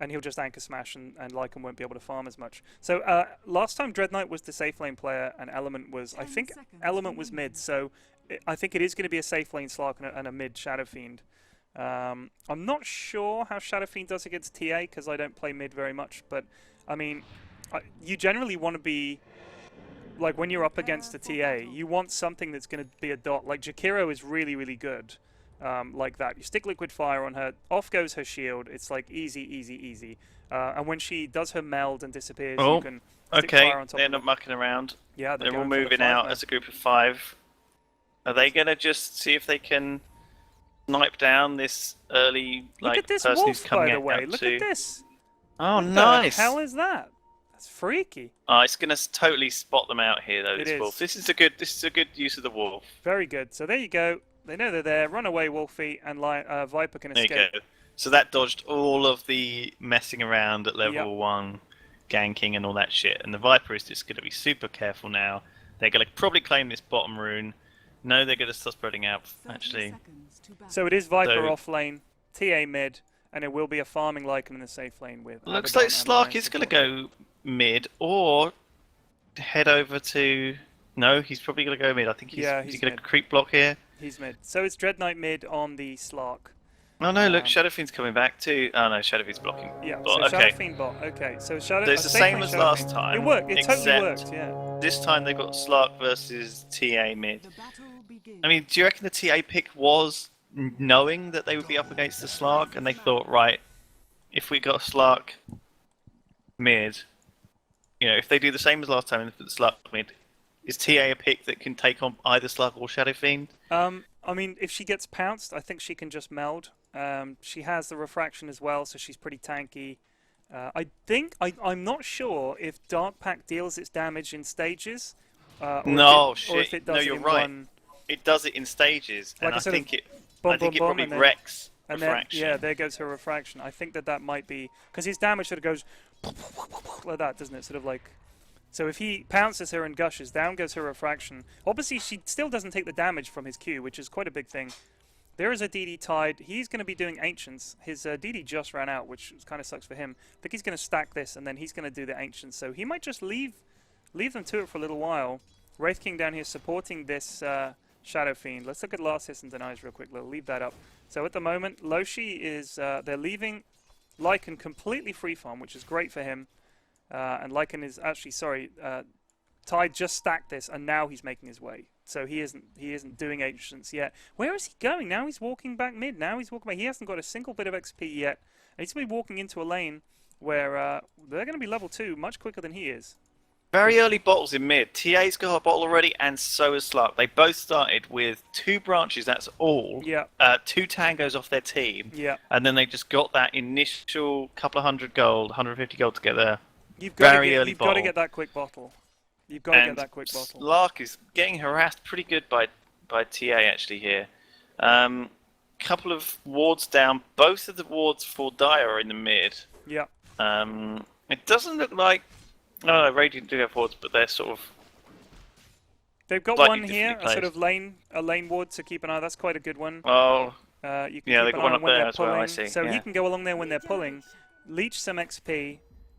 and he'll just Anchor Smash, and Lycan won't be able to farm as much. So last time Dread Knight was the safe lane player, and Element was, I think Element was mid. So I think it is going to be a safe lane Slark and a mid Shadow Fiend. I'm not sure how Shadow Fiend does against TA because I don't play mid very much. But I mean, you generally want to be like when you're up against a TA, you want something that's going to be a dot. Like Jakiro is really, really good. Like that. You stick Liquid Fire on her, off goes her shield. It's like easy, easy, easy. And when she does her meld and disappears, you can stick fire on top they're of not it. mucking around. Yeah, they're all moving out as a group of 5. Are they going to just see if they can snipe down this early Look at this person who's wolf, coming by the out way. to... Look at this. Oh, What nice. the hell is that? That's freaky. It's going to totally spot them out here, though. It This is. wolf. This is a good use of the wolf. Very good. So there you go. They know they're there. Run away, Wolfie, and Viper can There you escape. go. So that dodged all of the messing around at level 1, ganking and all that shit. And the Viper is just going to be super careful now. They're going to probably claim this bottom rune. No, they're going to start spreading out, actually. So it is Viper So- off lane, TA mid, and it will be a farming Lycan in the safe lane with. Looks Abaddon like and Slark Lion is going to support. go mid or head over to... No, he's probably going to go mid. I think he's going to mid. creep block here. He's mid. So it's Dread Knight mid on the Slark. Oh no, look, Shadowfiend's coming back too. Oh no, Shadowfiend's blocking. Yeah, Bot. so Okay. Shadow Fiend bot. Okay, so Shadow. So it's the safe same lane as Shadow last Fiend. time, It worked. It totally except worked. Yeah. This time they've got Slark versus TA mid. The battle begins. I mean, do you reckon the TA pick was knowing that they would be up against the Slark and they thought, right, if we got a Slark mid, you know, if they do the same as last time and put the Slark mid, is TA a pick that can take on either Slark or Shadow Fiend? I mean, if she gets pounced, I think she can just meld. She has the refraction as well, so she's pretty tanky. I'm not sure if Dark Pact deals its damage in stages. Or if it does No, it you're in right. one, It does it in stages, Like and a I sort of think it boom, boom, probably and then- wrecks and then refraction. yeah, there goes her refraction. I think that might be because his damage sort of goes like that, doesn't it? Sort of like. So if he pounces her and gushes, down goes her refraction. Obviously, she still doesn't take the damage from his Q, which is quite a big thing. There is a DD Tide. He's going to be doing Ancients. His DD just ran out, which kind of sucks for him. I think he's going to stack this, and then he's going to do the Ancients. So he might just leave them to it for a little while. Wraith King down here supporting this Shadow Fiend. Let's look at Last Hiss and Denies real quick. We'll leave that up. So at the moment, Loshi is... they're leaving Lycan completely free farm, which is great for him. And Lycan is actually... Sorry, Tide just stacked this, and now he's making his way. So he isn't doing Ancients yet. Where is he going? Now he's walking back mid. Now he's walking back. He hasn't got a single bit of XP yet. And he's going to be walking into a lane where they're going to be level 2 much quicker than he is. Very early bottles in mid. TA's got a bottle already, and so has Slark. They both started with 2 branches, that's all. Yeah. 2 tangos off their team. Yeah. And then they just got that initial couple of 100 gold, 150 gold together. You've got Very early you've got to bottle. get that quick bottle. You've got to And get that quick bottle. Slark is getting harassed pretty good by TA actually here. Couple of wards down. Both of the wards for Dire are in the mid. Yeah. It doesn't look like... No, Radiant do have wards, but they're sort of... They've got slightly one here, differently a sort of lane ward to keep an eye. That's quite a good one. Oh, You can yeah, keep they've an got one eye up on when there they're as well, I pulling. see, So he yeah. can go along there when they're pulling, leech some XP,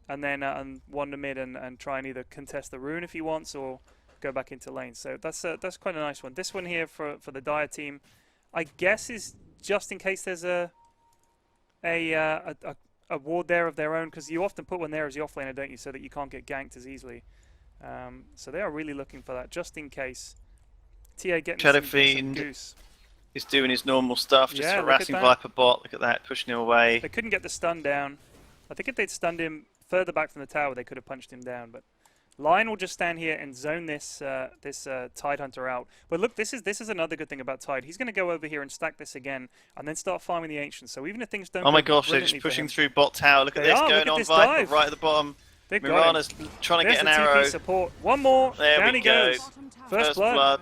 and then and wander mid and try and either contest the rune if he wants or go back into lane. So that's quite a nice one. This one here for the Dire team, I guess is just in case there's a ward there of their own, because you often put one there as the offlaner, don't you, so that you can't get ganked as easily. So they are really looking for that, just in case. TA getting Shadow some Fiend. goose. He's doing his normal stuff, just Yeah, look at harassing that. Viper bot. Look at that, pushing him away. They couldn't get the stun down. I think if they'd stunned him further back from the tower, they could have punched him down, but Lion will just stand here and zone this Tide Hunter out. But look, this is another good thing about Tide. He's going to go over here and stack this again, and then start farming the Ancients. So even if things don't Oh my go gosh, they're brilliantly just for pushing him, through bot tower. Look at They this are, going look at on this Viper dive. right at the bottom. they've got him. Mirana's trying to There's get an the arrow. TP support. One more. There Down we he go. goes. First blood.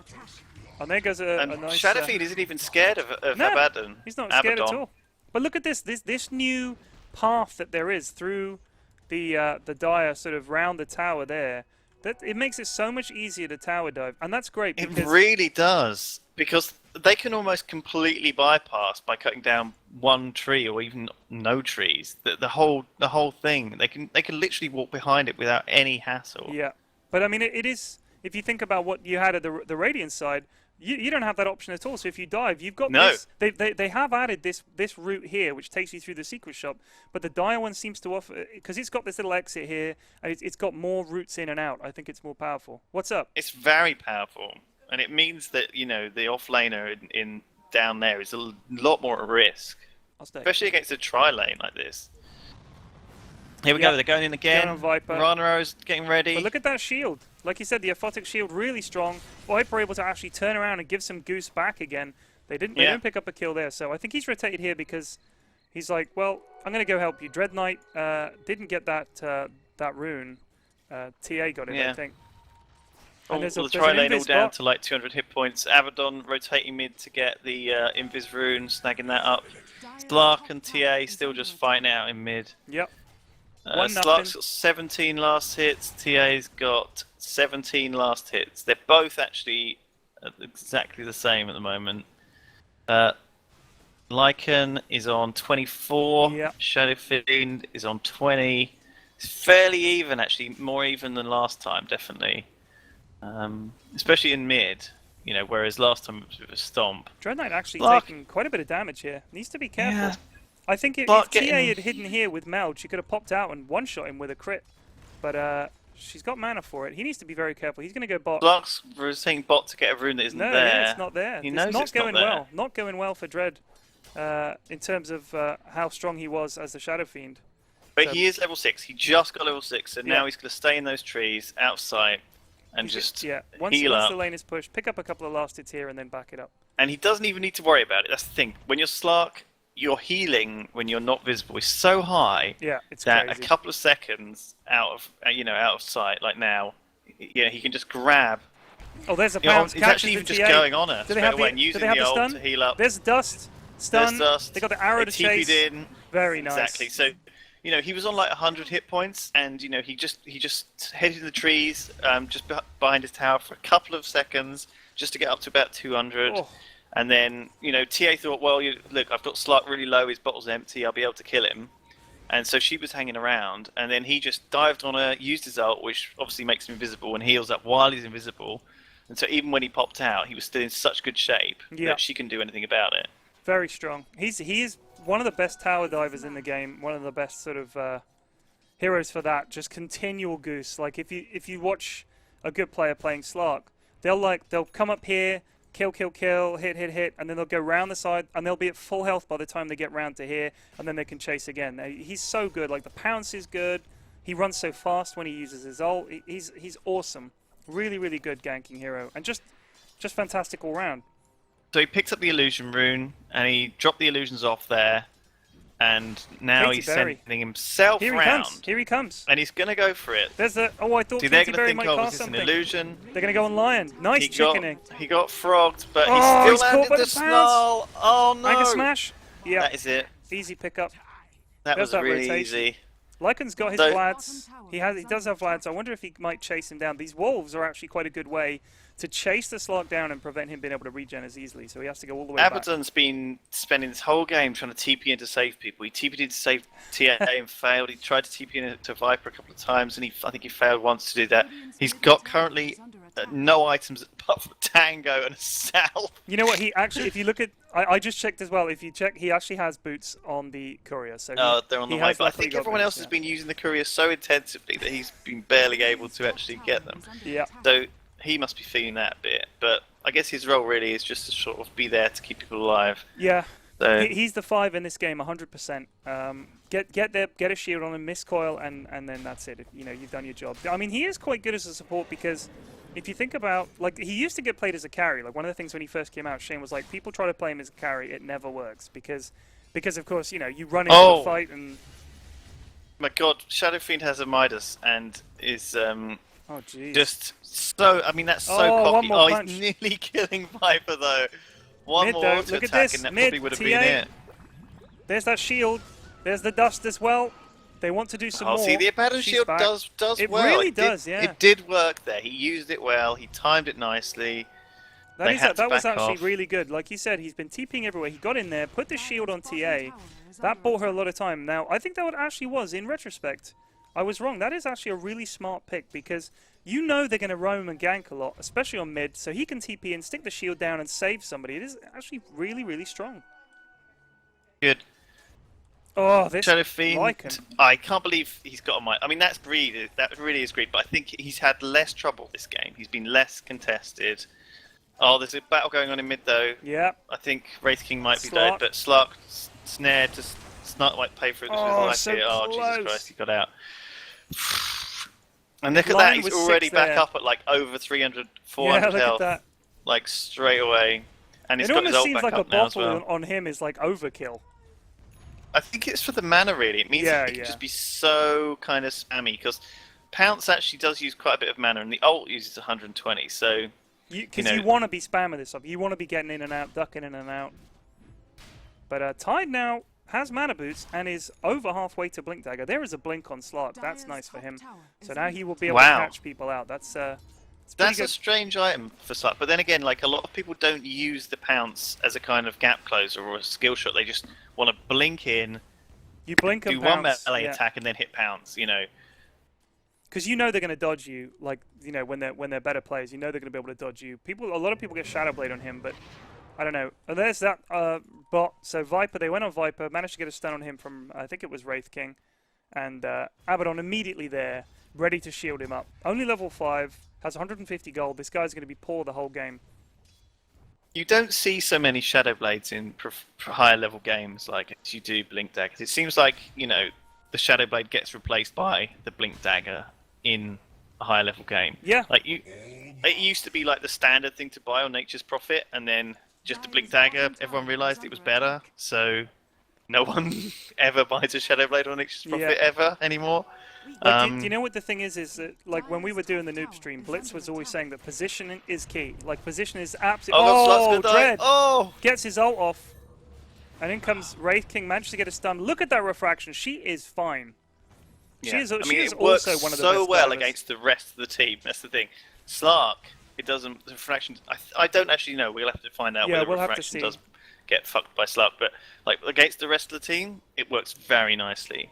And there goes a And nice... Shadowfiend isn't even scared of No, Abaddon. he's not scared at Abaddon. all. But look at this new path that there is through the Dire, sort of round the tower there. That it makes it so much easier to tower dive, and that's great. It Because really does, because they can almost completely bypass by cutting down one tree or even no trees. The whole thing. They can literally walk behind it without any hassle. Yeah, but I mean, it is. If you think about what you had at the Radiant side, you don't have that option at all. So if you dive, you've got No. this. They have added this route here, which takes you through the secret shop. But the Dire one seems to offer, because it's got this little exit here, and it's got more routes in and out. I think it's more powerful. What's up? It's very powerful, and it means that the off laner in down there is a lot more at risk, I'll stay. especially against a tri lane like this. Here we Yep. go. They're going in again. Going on Viper. Ranaro's getting ready. But look at that shield. Like you said, the Aphotic shield really strong. Viper able to actually turn around and give some Goose back again. They didn't pick up a kill there, so I think he's rotated here because he's like, well, I'm going to go help you. Dread Knight didn't get that rune. TA got it, I think. And The there's an tri lane all invis down bot. to like 200 hit points. Abaddon rotating mid to get the Invis rune, snagging that up. Slark and TA still just fighting out in mid. Yep. Slark's got 17 last hits, TA's got 17 last hits. They're both actually exactly the same at the moment. Lycan is on 24, Yep. Shadowfiend is on 20. It's fairly even actually, more even than last time, definitely. Especially in mid, whereas last time it was a bit of a stomp. Dread Knight actually Slark- taking quite a bit of damage here. Needs to be careful. Yeah. I think if Slark TA getting- had hidden here with Meld, she could have popped out and one-shot him with a crit. But she's got mana for it. He needs to be very careful. He's going to go bot. Slark's saying bot to get a rune that isn't No, there. yeah, it's not there. He It's knows not it's going not there. well. Not going well for Dread in terms of how strong he was as the Shadow Fiend. But So- he is level 6. He just got level 6, so Yeah. now he's going to stay in those trees, out of sight, and just once heal up. the lane is pushed, pick up a couple of last hits here and then back it up. And he doesn't even need to worry about it. That's the thing. When you're Slark, your healing when you're not visible is so high Yeah, it's that crazy. a couple of seconds out of sight, like now, he can just grab. Oh, there's a You know, pounce. he's catches actually the even just TA. going on her Do they straight have away the, and do using they have the the ult stun? to heal up. There's Dust. Stun. There's Dust. They got the arrow They to chase. TP'd in. Very nice. Exactly. So, he was on like 100 hit points, and he just headed in the trees, just behind his tower for a couple of seconds, just to get up to about 200. Oh. And then, TA thought, well, look, I've got Slark really low, his bottle's empty, I'll be able to kill him. And so she was hanging around, and then he just dived on her, used his ult, which obviously makes him invisible, and heals up while he's invisible. And so even when he popped out, he was still in such good shape Yeah. that she couldn't do anything about it. Very strong. He is one of the best tower divers in the game. One of the best sort of heroes for that. Just continual goose. Like if you watch a good player playing Slark, they'll come up here, kill, hit, and then they'll go round the side, and they'll be at full health by the time they get round to here, and then they can chase again. He's so good. Like the pounce is good. He runs so fast when he uses his ult. He's awesome. Really, really good ganking hero, and just fantastic all round. So he picks up the illusion rune, and he dropped the illusions off there, and now Katy he's Berry. sending himself Here he round. comes. Here he comes. And he's going to go for it. There's the. Oh, I thought See, they're Katy going to Berry think, might oh, cast is this an something. illusion? They're going to go on Lion. Nice He got, chickening. he got frogged, but Oh, he still he's caught landed by the the snarl. Oh no! Anchor smash. Yeah, That is it. easy pickup. That There's was that really rotation. easy. Lycan's got his So- Vlads. He does have Vlads. I wonder if he might chase him down. These wolves are actually quite a good way to chase the Slark down and prevent him being able to regen as easily. So he has to go all the way back. Abaddon's been spending this whole game trying to TP in to save people. He TP'd in to save TA and failed. He tried to TP in to Viper a couple of times, and I think he failed once to do that. He's got currently no items apart from a Tango and a Sal. You know what? He actually, if you look at, I just checked as well. If you check, he actually has boots on the courier. So They're on the he way, has but I luckily think got everyone boots, else has been using the courier so intensively that he's been barely able to actually get them. Yeah. So he must be feeling that a bit, but I guess his role really is just to sort of be there to keep people alive. Yeah. So He's the 5 in this game, 100%. Get a shield on him, miss coil, and then that's it. You know, you've done your job. I mean, he is quite good as a support because if you think about, like, he used to get played as a carry. Like, one of the things when he first came out, Shane was like, people try to play him as a carry, it never works because of course, you know, you run into a fight and. My God, Shadow Fiend has a Midas and is Oh, jeez. just so. I mean, that's so one cocky. more Oh, punch. he's nearly killing Viper though. One Mid, more though. auto Look at attack, this. and that Mid, probably would have TA. been it. There's that shield. There's the dust as well. They want to do some more. See, the Abaddon She's shield back. does It well. really does, yeah. It did work there. He used it well. He timed it nicely. That was back actually off. really good. Like you said, he's been TPing everywhere. He got in there, put the shield on TA. That bought her a lot of time. Now, I think that actually was, in retrospect, I was wrong. That is actually a really smart pick because you know they're going to roam and gank a lot, especially on mid, so he can TP and stick the shield down and save somebody. It is actually really, really strong. Good. Oh, this Shadow Fiend. like him. I can't believe he's got a mic. I mean, that's greed. That really is greed. But I think he's had less trouble this game. He's been less contested. Oh, there's a battle going on in mid though. Yeah. I think Wraith King might be Slark. dead, but Slark snared to Snark might pay for it. Oh, so Oh, Jesus close. Christ, he got out. And look at Lion that, he's was already 6 back there. up at like over 300, 400 Yeah, look health. at that. Like straight away. And he's It got his almost ult seems back like a up now as bottle well. on him is like overkill. I think it's for the mana really. It means Yeah, it can yeah. just be so kind of spammy because Pounce actually does use quite a bit of mana and the ult uses 120, so... Because you want to be spamming this up. You want to be getting in and out, ducking in and out. But Tide now has mana boots and is over halfway to Blink Dagger. There is a blink on Slark. That's nice for him. So now he will be able to catch people out. That's That's a good. strange item for Slark. But then again, like a lot of people don't use the Pounce as a kind of gap closer or a skill shot. They just want to blink in, You blink and do one pounce, melee yeah. attack and then hit Pounce, you know. Because you know they're going to dodge you, like, you know, when they're better players, you know they're going to be able to dodge you. A lot of people get Shadow Blade on him, but I don't know. There's that bot. So Viper, they went on Viper, managed to get a stun on him from, I think it was Wraith King, and Abaddon immediately there, ready to shield him up. Only level 5, has 150 gold. This guy's going to be poor the whole game. You don't see so many Shadow Blades in higher level games like as you do Blink Daggers. It seems like, you know, the Shadow Blade gets replaced by the Blink Dagger in a higher level game. Yeah. Like it used to be like the standard thing to buy on Nature's Prophet, and then just the Blink Dagger, everyone realised it was better, so no one ever buys a Shadow Blade on Nature's Prophet ever anymore. Like, do you know what the thing is that, like, when we were doing the noob stream, Blitz was always saying that positioning is key. Like, position is absolutely... Oh, Dread! Oh! Gets his ult off. And in comes Wraith King, managed to get a stun. Look at that refraction. She is fine. Yeah. She is, I mean, she is it works also one of the so best well divers. against the rest of the team. That's the thing. Slark, it doesn't. The refraction. I don't actually know. We'll have to find out Yeah, whether we'll have to refraction see. does get fucked by Slark. But like against the rest of the team, it works very nicely.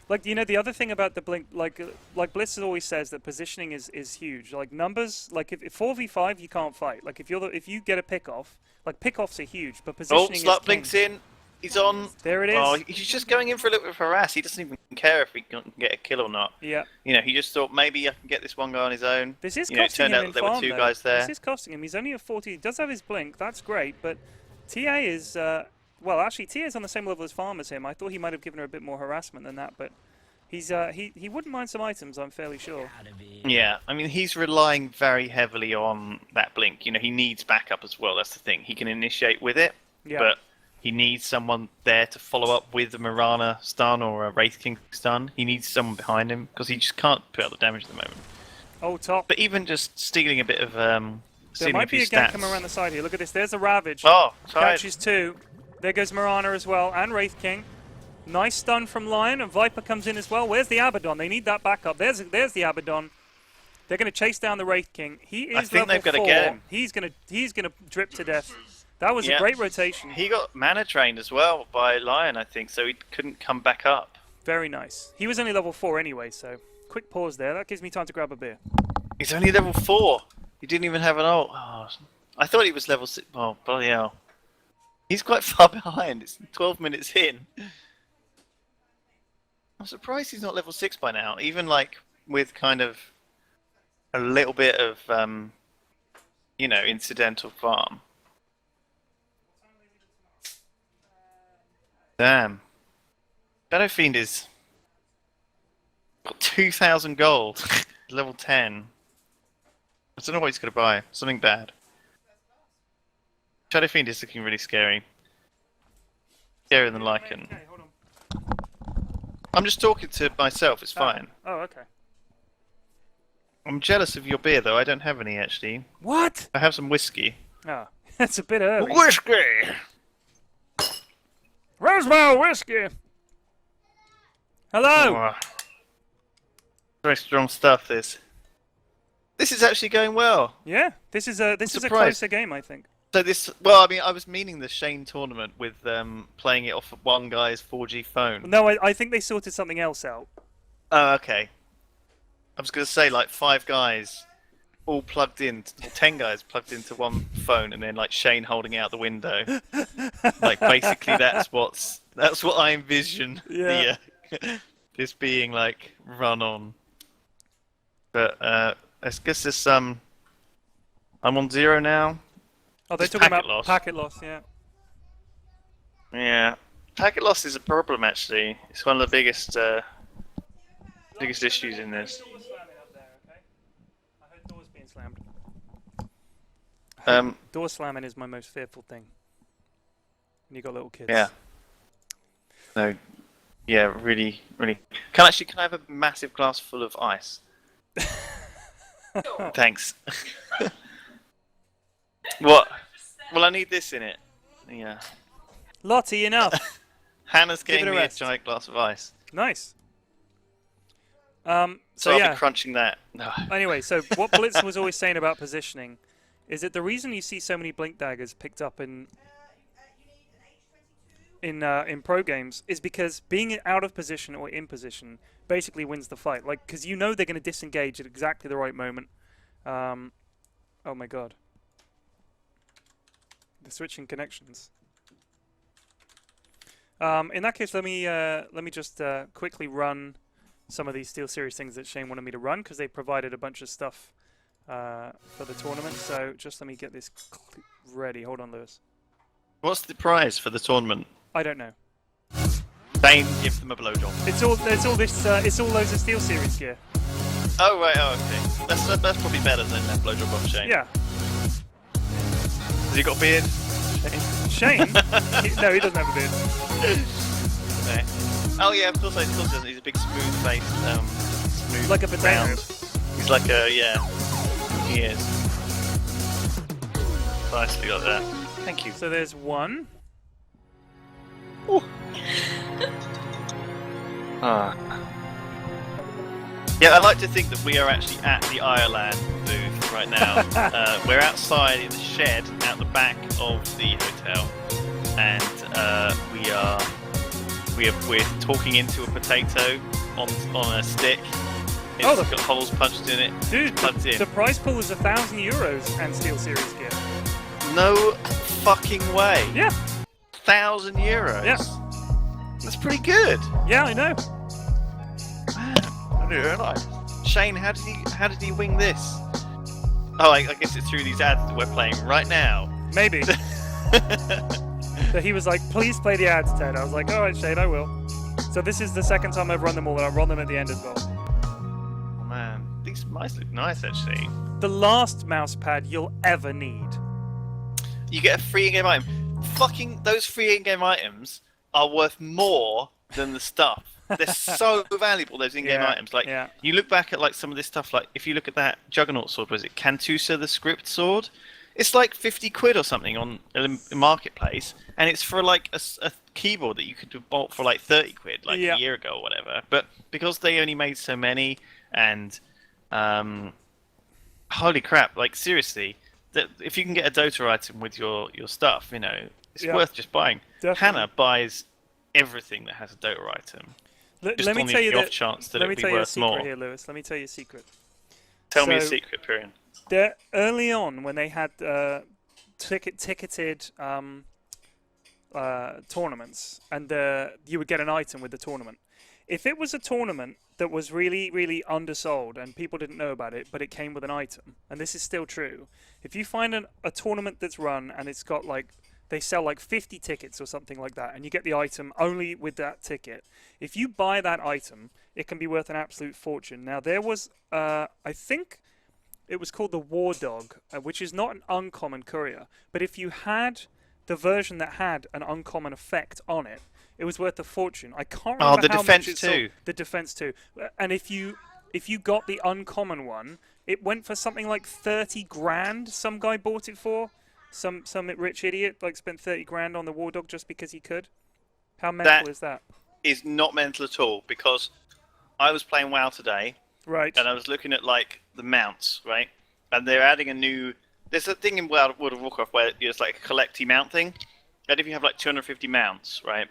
Like, you know, the other thing about the Blink, like Blitz always says that positioning is huge. Like, numbers, like, if 4v5, you can't fight. Like, if you get a pick-off, like, pick-offs are huge, but positioning is Slark king. blinks in. He's on. There it is. Oh, he's just going in for a little bit of harass. He doesn't even care if he can get a kill or not. Yeah. You know, he just thought maybe I can get this one guy on his own. This is You know, it costing turned him out in that there farm, were two though. guys there. This is costing him. He's only at 40. He does have his blink. That's great, but TA is... well, actually, TA is on the same level as farm as him. I thought he might have given her a bit more harassment than that, but he's he wouldn't mind some items, I'm fairly sure. Yeah, I mean, he's relying very heavily on that blink. You know, he needs backup as well. That's the thing. He can initiate with it, Yeah. but he needs someone there to follow up with a Mirana stun or a Wraith King stun. He needs someone behind him because he just can't put out the damage at the moment. Oh, top. But even just stealing a bit of There stealing might a few be a gank stats. coming around the side here. Look at this. There's a Ravage. Oh, tied. Catches 2. There goes Mirana as well, and Wraith King. Nice stun from Lion, and Viper comes in as well. Where's the Abaddon? They need that backup. There's the Abaddon. They're going to chase down the Wraith King. He is I think level they've gotta 4. get him. He's gonna drip to death. That was a Yeah. great rotation. He got mana drained as well by Lion, I think, so he couldn't come back up. Very nice. He was only level 4 anyway, so quick pause there. That gives me time to grab a beer. He's only level 4. He didn't even have an ult. Oh, I thought he was level 6. Oh, bloody hell. He's quite far behind. It's 12 minutes in. I'm surprised he's not level 6 by now. Even like with kind of a little bit of, you know, incidental farm. Damn. Shadow Fiend is got 2,000 gold, level 10. I don't know what he's gonna buy. Something bad. Shadow Fiend is looking really scary. Scarier than Lycan. Okay, hold on. I'm just talking to myself. It's fine. Oh, okay. I'm jealous of your beer, though. I don't have any actually. What? I have some whiskey. Oh, that's a bit early. Whiskey. Where's my whiskey? Hello. Oh, very strong stuff. This is actually going well. Yeah, this is a surprised. closer game, I think. So this, well, I mean, I was meaning the Shane tournament with playing it off of one guy's 4G phone. No, I think they sorted something else out. Oh, okay. I was going to say like 5 guys all plugged in, or 10 guys plugged into one phone, and then like Shane holding out the window. Like basically, that's what I envision. Yeah. This being like run on. But I guess this I'm on 0 now. Oh, they're Just talking packet about loss. packet loss, yeah. Yeah, packet loss is a problem actually. It's one of the biggest issues in this. Doors slamming up there, okay? I heard doors being slammed. Door slamming is my most fearful thing. When you got little kids. Yeah. No. Yeah, really, really. Can I have a massive glass full of ice? Thanks. What? Well, I need this in it. Yeah. Lottie, enough. Hannah's Give it getting a me a rest. giant glass of ice. Nice. So So I'll yeah. be crunching that. No. Anyway, so what Blitz was always saying about positioning is that the reason you see so many blink daggers picked up in pro games is because being out of position or in position basically wins the fight. Like, because you know they're going to disengage at exactly the right moment. Oh my god. The switching connections. In that case, let me just quickly run some of these Steel Series things that Shane wanted me to run, because they provided a bunch of stuff for the tournament. So just let me get this ready. Hold on, Lewis. What's the prize for the tournament? I don't know. Shane, give them a blowjob. It's all it's all loads of Steel Series gear. Oh right, oh okay. That's probably better than that blowjob off Shane. Yeah. Has he got a beard? Shane? No, he doesn't have a beard. No. Oh yeah, of course he doesn't. He's a big smooth face, smooth. Like a potato. round. He's like a He is. Nicely got that. Thank you. So there's one. Yeah, I like to think that we are actually at the ireLAN booth right now. We're outside in the shed out the back of the hotel, and we're talking into a potato on a stick. It's got holes punched in it. Dude, plugged in. the prize pool is €1,000 and Steel Series gear. No fucking way. Yeah. €1,000. Yeah. That's pretty good. Yeah, I know. Man, I didn't realise. Shane, how did he wing this? Oh, I guess it's through these ads that we're playing right now. Maybe. So he was like, please play the ads, Ted. I was like, alright, Shane, I will. So this is the second time I've run them all, and I'll run them at the end as well. Oh man, these mice look nice actually. The last mouse pad you'll ever need. You get a free in-game item. Fucking those free in-game items are worth more than the stuff. They're so valuable, those in-game items. Like, you look back at like some of this stuff, like if you look at that Juggernaut sword, was it Cantusa the Script sword? It's like 50 quid or something on a marketplace, and it's for like a keyboard that you could have bought for like 30 quid like a year ago or whatever. But because they only made so many, and holy crap, like seriously, that if you can get a Dota item with your stuff, you know, it's worth just buying. Definitely. Hannah buys everything that has a Dota item. Let me tell you off chance that let me it'd be tell you a worth secret more. here, Lewis. Let me tell you a secret. Tell me a secret, Pyrion. Early on, when they had ticketed tournaments, and you would get an item with the tournament. If it was a tournament that was really, really undersold and people didn't know about it, but it came with an item, and this is still true, if you find a tournament that's run and it's got like they sell like 50 tickets or something like that, and you get the item only with that ticket. If you buy that item, it can be worth an absolute fortune. Now, there was, I think it was called the War Dog, which is not an uncommon courier, but if you had the version that had an uncommon effect on it, it was worth a fortune. I can't remember the how defense much it sold. too. The defense too. And if you got the uncommon one, it went for something like 30 grand. Some guy bought it for. Some rich idiot like spent 30 grand on the War Dog just because he could. How mental is that? Is not mental at all, because I was playing WoW today, Right. and I was looking at like the mounts, right? And they're adding a new. There's a thing in World of Warcraft where it's like a collecty mount thing, and if you have like 250 mounts, right,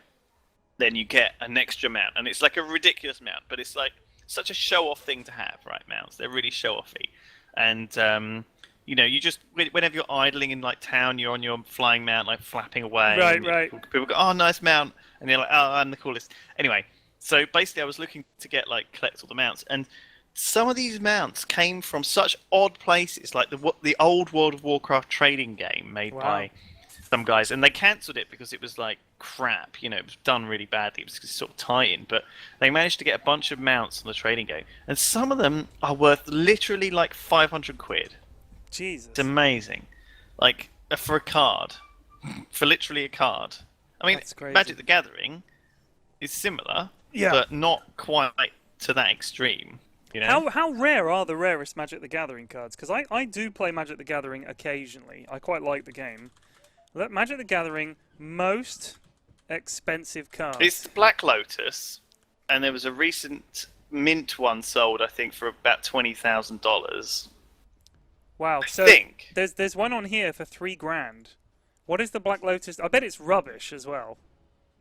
then you get an extra mount, and it's like a ridiculous mount, but it's like such a show-off thing to have, right? Mounts, they're really show-offy, and you know, you just whenever you're idling in like town, you're on your flying mount, like flapping away. Right. People go, "Oh, nice mount," and you're like, "Oh, I'm the coolest." Anyway, so basically, I was looking to get like collect all the mounts, and some of these mounts came from such odd places, like the old World of Warcraft trading game made by some guys, and they cancelled it because it was like crap. You know, it was done really badly. It was sort of tie-in, but they managed to get a bunch of mounts on the trading game, and some of them are worth literally like 500 quid. Jesus. It's amazing, like for a card, for literally a card. I mean, That's crazy. Magic the Gathering is similar, but not quite to that extreme. You know? How rare are the rarest Magic the Gathering cards? Because I do play Magic the Gathering occasionally. I quite like the game. Magic the Gathering, most expensive cards. It's the Black Lotus, and there was a recent mint one sold, I think, for about $20,000. Wow. I So think. there's one on here for 3 grand. What is the Black Lotus? I bet it's rubbish as well.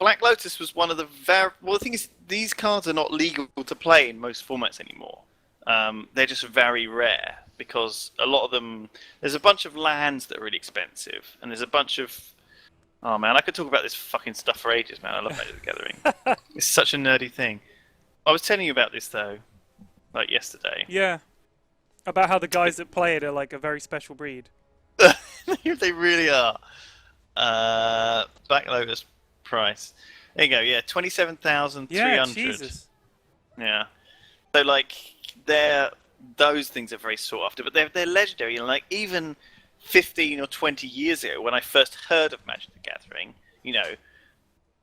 Black Lotus was one of the very... Well, the thing is, these cards are not legal to play in most formats anymore. They're just very rare, because a lot of them... There's a bunch of lands that are really expensive, and there's a bunch of... Oh, man, I could talk about this fucking stuff for ages, man. I love Magic the Gathering. It's such a nerdy thing. I was telling you about this, though, like yesterday. Yeah. About how the guys that play it are like a very special breed. They really are. Black Lotus price. There you go. Yeah, 27,300. Yeah, Jesus. Yeah. So like, those things are very sought after, but they're legendary. And like, even 15 or 20 years ago, when I first heard of Magic the Gathering, you know,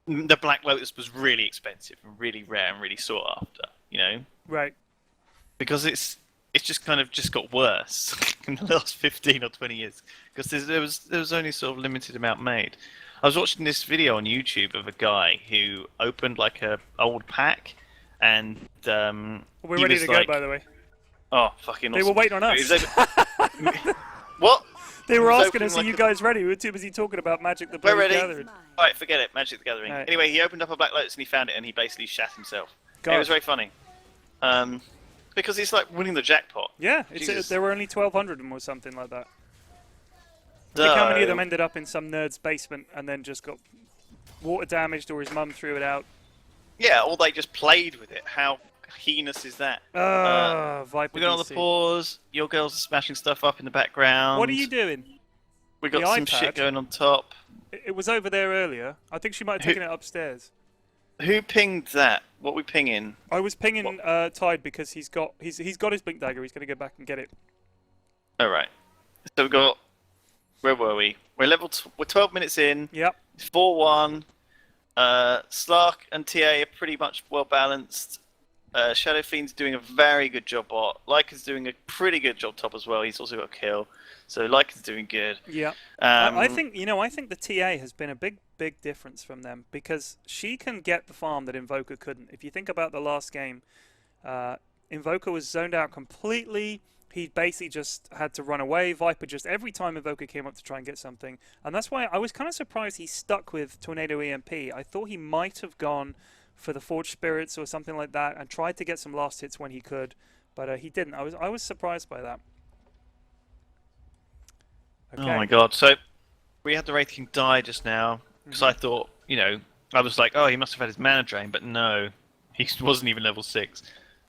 the Black Lotus was really expensive and really rare and really sought after. You know, Right. because it's just kind of just got worse in the last 15 or 20 years, because there was only sort of limited amount made. I was watching this video on YouTube of a guy who opened like a old pack, and We're he ready was to like, go, by the way. Oh, fucking awesome. They were waiting on us. What? They were He was asking us, opening are you like guys ready? We were too busy talking about Magic the We're Bloody ready. Gathering. Alright, forget it. Magic the Gathering. Right. Anyway, he opened up a Black Lotus and he found it, and he basically shat himself. God. And it was very funny. Because he's like winning the jackpot. Yeah, Jesus. there were only 1,200 of them or something like that. Think how many of them ended up in some nerd's basement and then just got water damaged, or his mum threw it out. Yeah, or they just played with it. How heinous is that? Viper We got on the DC. pause. Your girls are smashing stuff up in the background. What are you doing? We got The some iPad? shit going on top. It was over there earlier. I think she might have taken it upstairs. Who pinged that? What we pinging? I was pinging Tide because he's got his blink dagger. He's going to go back and get it. All right. So we got. Where were we? We're we're 12 minutes in. Yep. 4-1. Slark and TA are pretty much well balanced. Shadow Fiend's doing a very good job bot. Lyca's doing a pretty good job top as well. He's also got a kill. So Lyca's doing good. Yeah. I think the TA has been a big difference from them, because she can get the farm that Invoker couldn't. If you think about the last game, Invoker was zoned out completely. He basically just had to run away. Viper just every time Invoker came up to try and get something. And that's why I was kind of surprised he stuck with Tornado EMP. I thought he might have gone for the Forged Spirits or something like that and tried to get some last hits when he could, but he didn't. I was surprised by that. Okay. Oh my god. So we had the Wraith King die just now, because I thought, I was like, oh, he must have had his mana drain, but no. He wasn't even level 6.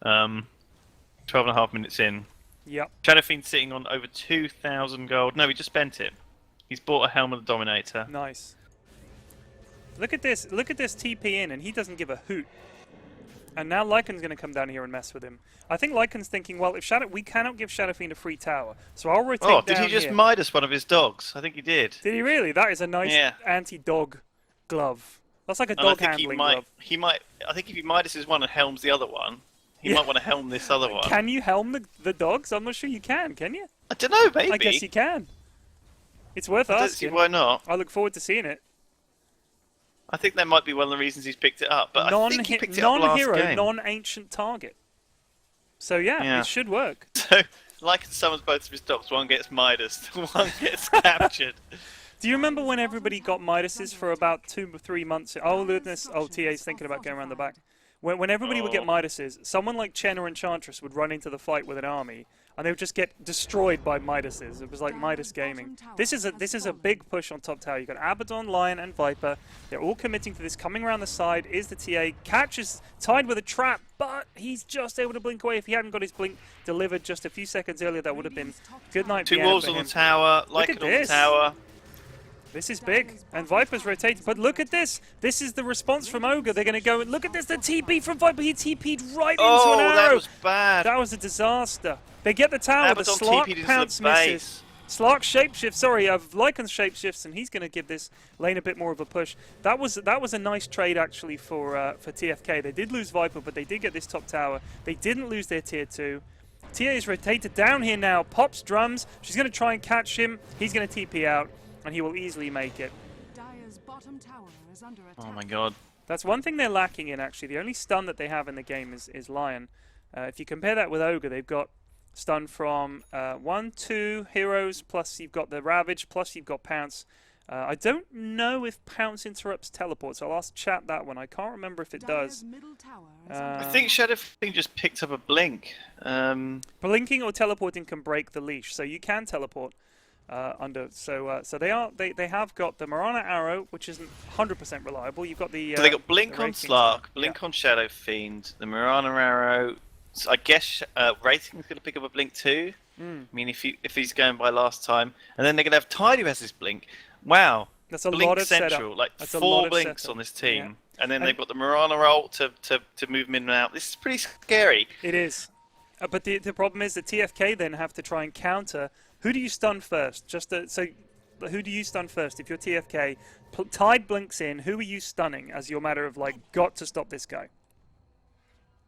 12.5 minutes in. Yep. Shadow Fiend sitting on over 2,000 gold. No, he just spent it. He's bought a Helm of the Dominator. Nice. Look at this. Look at this TP in, and he doesn't give a hoot. And now Lycan's going to come down here and mess with him. I think Lycan's thinking, well, if we cannot give Shadow Fiend a free tower, so I'll rotate down did he just here. Midas one of his dogs? I think he did. Did he really? That is a nice anti-dog glove. That's like a dog handling glove. He might. I think if he Midas one and helms the other one, he might want to helm this other one. Can you helm the dogs? I'm not sure you can you? I don't know, maybe. I guess you can. It's worth I don't asking. see why not. I look forward to seeing it. I think that might be one of the reasons he's picked it up. But I think he picked it up last game. Non-hero, non-ancient target. So yeah, it should work. So, Lycan summons both of his dogs. One gets Midas, one gets captured. Do you remember when everybody got Midases for about 2 or 3 months? Oh, goodness. Oh, TA's thinking about going around the back. When everybody would get Midases, someone like Chen or Enchantress would run into the fight with an army, and they would just get destroyed by Midases. It was like Midas gaming. This is a big push on top tower. You've got Abaddon, Lion, and Viper. They're all committing to this. Coming around the side is the TA. Catches tied with a trap, but he's just able to blink away. If he hadn't got his blink delivered just a few seconds earlier, that would have been good night. 2 wolves on the tower. Lycan on the tower. This is big, and Viper's rotating, but look at this! This is the response from Ogre. They're going to go and look at this, the TP from Viper. He TP'd right into an arrow. That was bad. That was a disaster. They get the tower, the Slark pounce misses. Slark shapeshift, Lycan's shapeshifts, and he's going to give this lane a bit more of a push. That was a nice trade actually for TFK. They did lose Viper, but they did get this top tower. They didn't lose their tier 2. TA is rotated down here now, pops drums. She's going to try and catch him. He's going to TP out, and he will easily make it. Dire's bottom tower is under attack. Oh my god. That's one thing they're lacking in, actually. The only stun that they have in the game is Lion. If you compare that with Ogre, they've got stun from 1, 2 heroes, plus you've got the Ravage, plus you've got Pounce. I don't know if Pounce interrupts teleport, so I'll ask chat that one. I can't remember if it does. I think Shadow Fiend just picked up a blink. Blinking or teleporting can break the leash, so you can teleport. So they have got the Mirana arrow, which isn't 100% reliable. You've got the so they got blink on Slark, stuff. blink on Shadow Fiend, the Mirana arrow. So I guess Rating's going to pick up a blink too. I mean, if he's going by last time, and then they're going to have Tidy who has his blink. Wow, that's a blink lot of central, setup. like that's 4 blinks on this team, and then they've got the Mirana ult to move them in and out. This is pretty scary. It is, but the problem is the TFK then have to try and counter. Who do you stun first? So who do you stun first? If you're TFK, Tide blinks in. Who are you stunning as your matter of like got to stop this guy?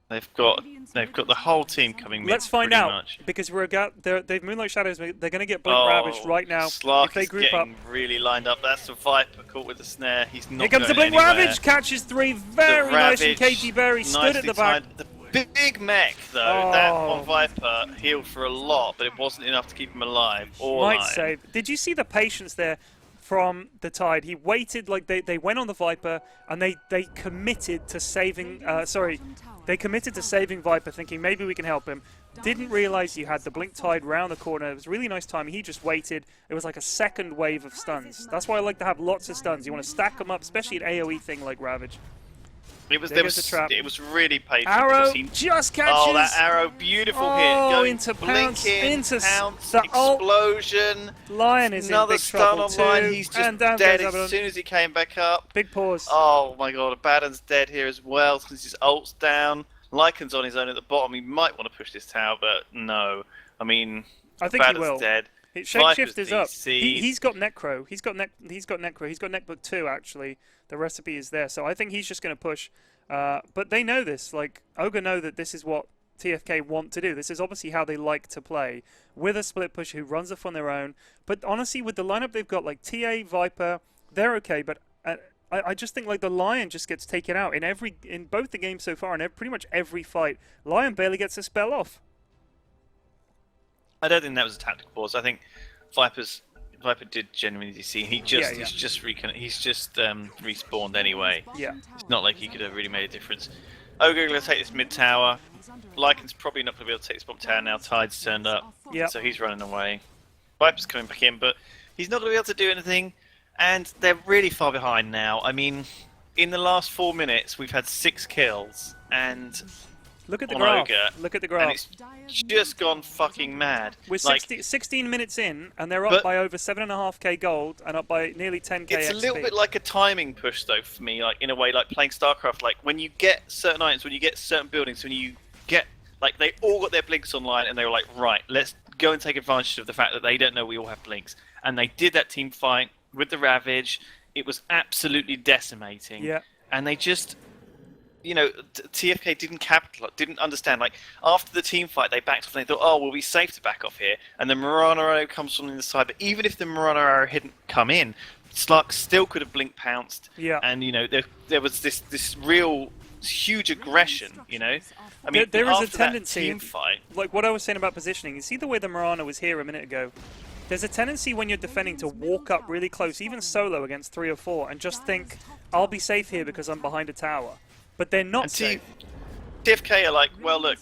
They've got the whole team coming. Let's find out much. because they've Moonlight Shadows. They're going to get blink ravaged right now. Slark if they is group getting up. really lined up. That's a Viper caught with the snare. He's not. Here comes the blink anywhere. ravage. Catches 3. Very nice from Katie Berry. Stood at the back. The big mech though, that on Viper healed for a lot, but it wasn't enough to keep him alive or alive. Might save. Did you see the patience there from the Tide? He waited, like they went on the Viper and they committed to saving. They committed to saving Viper, thinking maybe we can help him. Didn't realize you had the blink Tide round the corner. It was really nice timing. He just waited. It was like a second wave of stuns. That's why I like to have lots of stuns. You want to stack them up, especially an AoE thing like Ravage. It was really patient. Arrow just catches. Oh, that arrow, beautiful hit. Going into Pounce, into Pounce, the explosion. Lion is another in big stun trouble on too. Lion. He's just dead as soon as he came back up. Big pause. Oh my god, Abaddon's dead here as well since his ult's down. Lycan's on his own at the bottom. He might want to push this tower, but no. I mean, I think Abaddon's he will. dead. Shapeshift is up. He's got Necro. He's got Necro. He's got Netbook 2 actually. The recipe is there, so I think he's just going to push. But they know this. Like Ogre know that this is what TFK want to do. This is obviously how they like to play with a split push who runs off on their own. But honestly, with the lineup they've got, like TA, Viper, they're okay. But I just think like the Lion just gets taken out in both the games so far, and pretty much every fight, Lion barely gets a spell off. I don't think that was a tactical pause. I think Viper did genuinely see. He's just respawned anyway. Yeah. It's not like he could have really made a difference. Ogre going to take this mid tower. Lycan's probably not going to be able to take this bottom tower now. Tide's turned up, so he's running away. Viper's coming back in, but he's not going to be able to do anything. And they're really far behind now. I mean, in the last 4 minutes, we've had 6 kills, and Look at the on graph. Ogre, Look at the and graph. it's just gone fucking mad. We're Like, 16 minutes in, and they're up But- by over 7.5k gold and up by nearly 10k it's a XP. little bit like a timing push, though, for me. Like in a way, like playing StarCraft. Like when you get certain items, when you get certain buildings, when you get like they all got their blinks online, and they were like, right, let's go and take advantage of the fact that they don't know we all have blinks, and they did that team fight with the Ravage. It was absolutely decimating. Yeah. And they just, you know, TFK didn't understand. Like after the team fight, they backed off and they thought, oh, we'll be safe to back off here. And the Mirana arrow comes from the side, but even if the Mirana arrow hadn't come in, Slark still could have blink pounced. Yeah. And you know, there was this real huge aggression. You know, I mean, there is a after that tendency, team fight. like what I was saying about positioning. You see the way the Mirana was here a minute ago. There's a tendency when you're defending to walk up really close, even solo against 3 or 4, and just think, I'll be safe here because I'm behind a tower. But they're not And safe. TFK are like, well, look,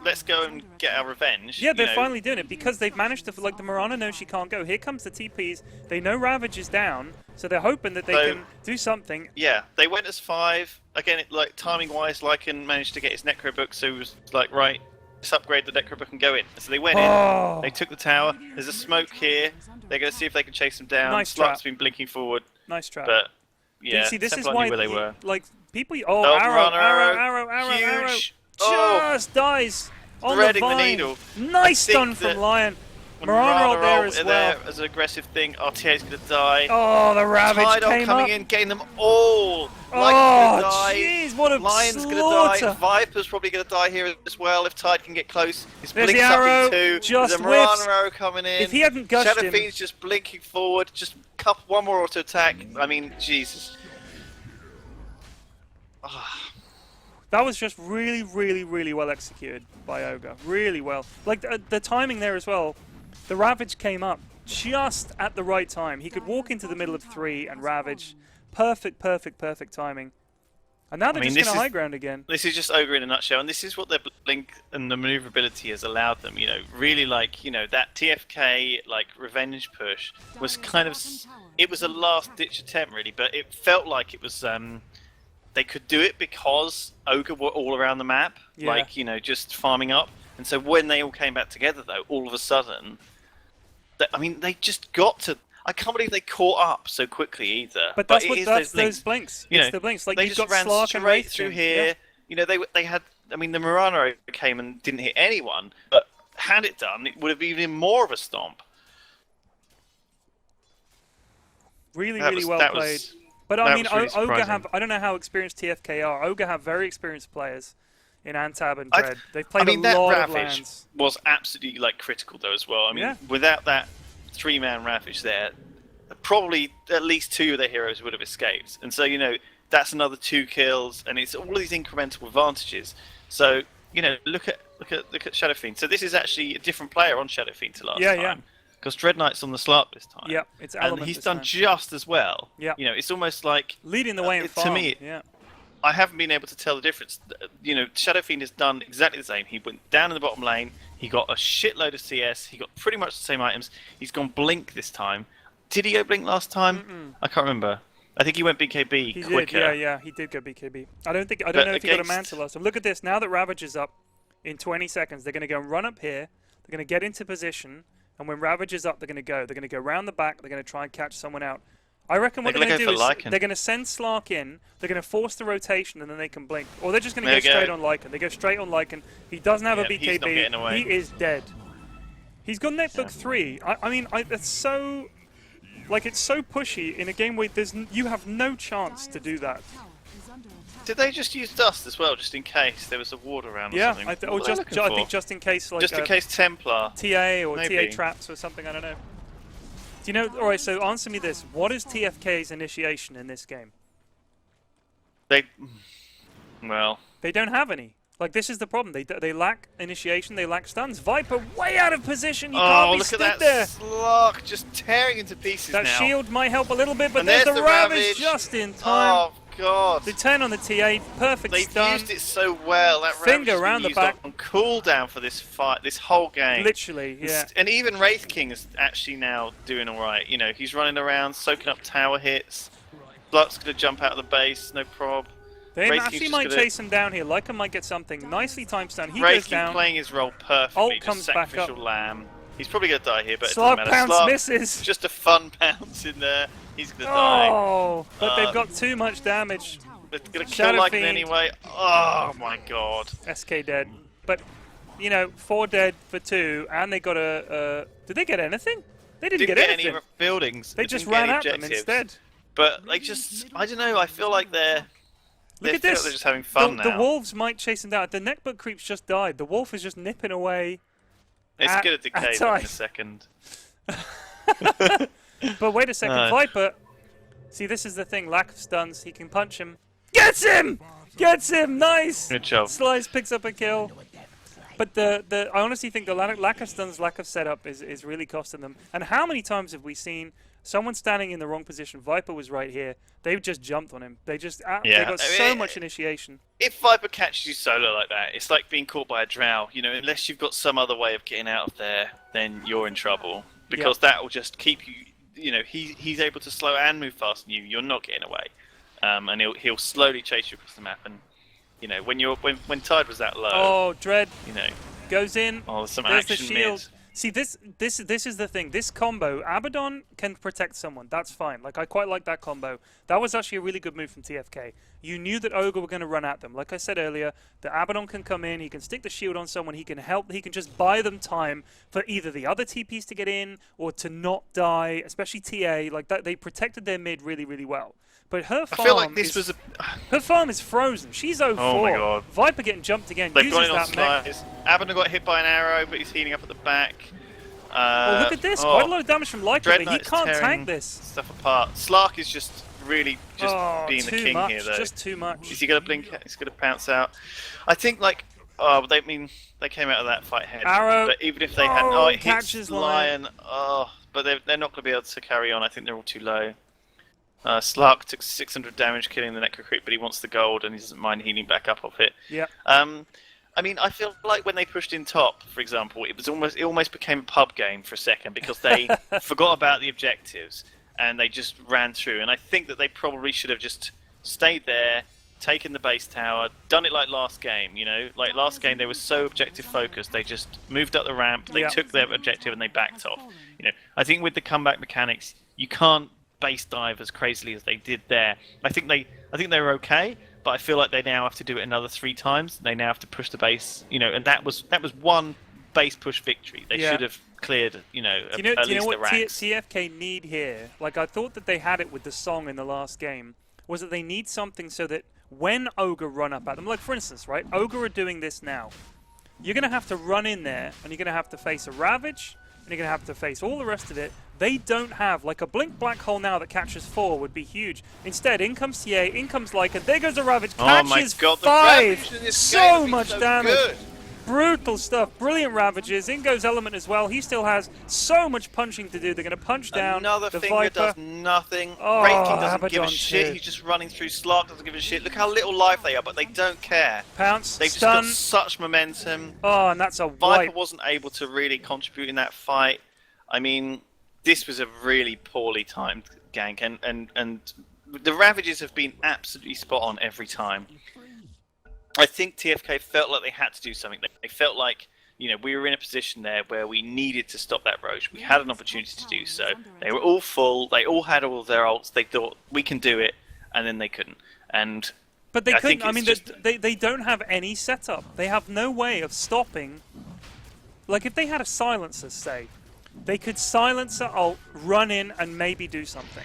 let's go and get our revenge. Yeah, they're you know. finally doing it because they've managed to, like, the Mirana knows she can't go. Here comes the TPs. They know Ravage is down, so they're hoping that they can do something. Yeah, they went as 5. Again, like timing-wise, Lycan managed to get his Necro book, so he was like, right, let's upgrade the Necro book and go in. So they went in, they took the tower. There's a smoke here. They're going to see if they can chase them down. Nice Slark's trap. been blinking forward, Nice trap. but yeah, See, this is Templar why, knew where they were. like, people... Oh, arrow, huge. Oh, just dies on threading the the vine. needle. Nice I think done from that Lion. when Mirana ult there as there well. as an aggressive thing, RTA's going to die. Oh, the Ravage Tidal came coming up. in, getting them all. Lycan's Oh, going to die. jeez, what a Lion's going to slaughter. die. Viper's probably going to die here as well if Tide can get close. His There's the blinks up arrow, in 2. just There's a whiffs. Mirana arrow coming in. If he hadn't gushed Shadow him- Fiend's just blinking forward. Just one more auto attack. I mean, Jesus. That was just really, really, really well executed by Ogre. Really well. Like, the timing there as well. The Ravage came up just at the right time. He could walk into the middle of 3 and Ravage. Perfect, perfect, perfect timing. And now they're mean, just going this to is- high ground again. This is just Ogre in a nutshell, and this is what their blink and the maneuverability has allowed them. You know, really, like, you know, that TFK like revenge push was kind of, it was a last-ditch attempt, really, but it felt like it was. They could do it because Ogre were all around the map, Yeah. like, you know, just farming up. And so when they all came back together, though, all of a sudden, I mean, they just got to. I can't believe they caught up so quickly either. But that's it what is that's those those blinks. You It's know, the blinks. Like they you've just got ran Slark and straight Wraith through King. here. Yeah. You know, they had. I mean, the Mirana came and didn't hit anyone, but had it done, it would have been even more of a stomp. Really, That really was- well that played. was- But I that mean, was really Ogre surprising. have. I don't know how experienced TFK are. Ogre have very experienced players in Antab and I- Dread. They've played I mean, a that lot of Ravage lands. was absolutely like critical though as well. I mean, Yeah. without that 3-man Ravage there, probably at least 2 of their heroes would have escaped. And so, you know, that's another 2 kills, and it's all of these incremental advantages. So, you know, look at Shadow Fiend. So this is actually a different player on Shadow Fiend to last Yeah, time. yeah. Because Dread Knight's on the Slark this time. Yeah, it's And Element he's this done time. just as well. Yeah. You know, it's almost like Leading the way in to farm. me, yeah. I haven't been able to tell the difference. You know, Shadow Fiend has done exactly the same. He went down in the bottom lane. He got a shitload of CS. He got pretty much the same items. He's gone Blink this time. Did he go Blink last time? I can't remember. I think he went BKB He quicker. did, yeah, he did go BKB. I don't But know if he got a against- mantle last time. Look at this. Now that Ravage is up in 20 seconds, they're going to go and run up here. They're going to get into position, and when Ravage is up, they're going to go round the back. They're going to try and catch someone out. I reckon what They're they're going gonna to do go is for Lycan. they're going to send Slark in. They're going to force the rotation, and then they can blink. Or they're just going to There go you go. straight on Lycan. They go straight on Lycan. He doesn't have a Yeah, BKB. he's not getting away. He is dead. He's got netbook 3. I mean, that's so. Like, it's so pushy in a game where you have no chance to do that. Did they just use Dust as well, just in case there was a ward around or Yeah, something? or What were they just looking I for? think just in case, like Just in case Templar. TA or Maybe. TA traps or something. I don't know. Do you know? All right, so answer me this: what is TFK's initiation in this game? Well, They don't have any. Like, this is the problem. They lack initiation. They lack stuns. Viper way out of position. You can't be look stood at that there. Slark just tearing into pieces That now. shield might help a little bit, but And there's there's the the Ravage Ravage. just in time. Oh god. The turn on the TA, perfect They've stun. used it so well. That Finger Ravage has around been the used back. on cooldown for this fight, this whole game. Literally, yeah. And even Wraith King is actually now doing alright. You know, he's running around, soaking up tower hits. Block's gonna jump out of the base, no prob. They Wraith actually King's might just gonna- chase him down here. Leica might get something. Nicely timed down. He Wraith goes King down. playing his role perfectly. Ult just comes back sacrificial up. lamb. He's probably going to die here, but it Slark doesn't matter. pounce Slark, misses. just a fun pounce in there. He's going to die. Oh, but they've got too much damage. They're going to Shadow kill Lycan Fiend. anyway. Oh my god. SK dead. But, you know, 4 dead for 2, and they got a... Did they get anything? They didn't get anything. any buildings. They just ran at them instead. But they just, I don't know, I feel like they're Look at this. They're just having fun the now. wolves might chase them down. The neckbook creeps just died. The wolf is just nipping away. It's at- going to decay at them in time. a second. But wait a second, No. Viper. See, this is the thing. Lack of stuns. He can punch him. Gets him! Gets him! Nice! Good job. Slice picks up a kill. But I honestly think the lack of stuns, lack of setup is really costing them. And how many times have we seen someone standing in the wrong position? Viper was right here. They just jumped on him. They just they Yeah. got I mean, so much initiation. If Viper catches you solo like that, it's like being caught by a drow. You know, unless you've got some other way of getting out of there, then you're in trouble. Because that will just keep you, you know, he's able to slow and move faster than you. You're not getting away. And he'll slowly chase you across the map. And, you know, when Tide was that low, Oh, Dread you know, goes in. oh, there's some There's the action shield. mid. See, this is the thing. This combo, Abaddon can protect someone. That's fine. Like, I quite like that combo. That was actually a really good move from TFK. You knew that Ogre were going to run at them. Like I said earlier, the Abaddon can come in. He can stick the shield on someone. He can help. He can just buy them time for either the other TPs to get in or to not die, especially TA. Like, that, they protected their mid really, really well. But her farm I feel like this was a. her farm is frozen. She's 0-4. Oh my God. Viper getting jumped again. They've uses gone in on that mech. slides. Abner got hit by an arrow, but he's healing up at the back. Oh, look at this. Quite a lot of damage from Lyca, but he Dreadnought's can't tearing tank this. stuff apart. Slark is just really just being the too king much, here, though. just too much. Is he gonna blink? He's gonna pounce out. I think like, oh, they came out of that fight head. Arrow. But even if they hadn't, oh, it hits catches Lion. Lion. Oh, but they're not gonna be able to carry on. I think they're all too low. Slark took 600 damage killing the Necro Creep, but he wants the gold and he doesn't mind healing back up off it. Yeah. I mean, I feel like when they pushed in top, for example, it almost became a pub game for a second because they forgot about the objectives and they just ran through. And I think that they probably should have just stayed there, taken the base tower, done it like last game. You know, like last game they were so objective focused, they just moved up the ramp, they took their objective and they backed off. You know, I think with the comeback mechanics, you can't base dive as crazily as they did there. I think they were okay. But I feel like they now have to do it another 3 times. They now have to push the base, you know, and that was one base push victory. They should have cleared, you know, Do you at know least what the ranks. TFK need here? Like, I thought that they had it with the song in the last game, was that they need something so that when Ogre run up at them, like for instance, right, Ogre are doing this now. You're going to have to run in there, and you're going to have to face a Ravage, and you're going to have to face all the rest of it. They don't have, like a Blink Black Hole now that catches 4 would be huge. Instead, in comes TA, in comes Lyca, there goes the Ravage, catches oh my God, the 5! Ravage in this game So has much been so damage! good. Brutal stuff, brilliant Ravages, in goes Element as well. He still has so much punching to do. They're going to punch down Another the finger Viper. does nothing. Oh, Wraith King doesn't give a Abaddon shit. too. He's just running through. Slark doesn't give a shit. Look how little life they are, but they don't care. Pounce, They've just stun. got such momentum. Oh, and that's a Viper wipe. wasn't able to really contribute in that fight. I mean, this was a really poorly timed gank, and the Ravages have been absolutely spot on every time. I think TFK felt like they had to do something. They felt like, you know, we were in a position there where we needed to stop that Roche. We had an opportunity to do so. They were all full. They all had all of their ults. They thought, we can do it, and then they couldn't. And But they I couldn't. think I it's mean, just- they don't have any setup. They have no way of stopping. Like, if they had a silencer, say, they could silence their ult, run in, and maybe do something.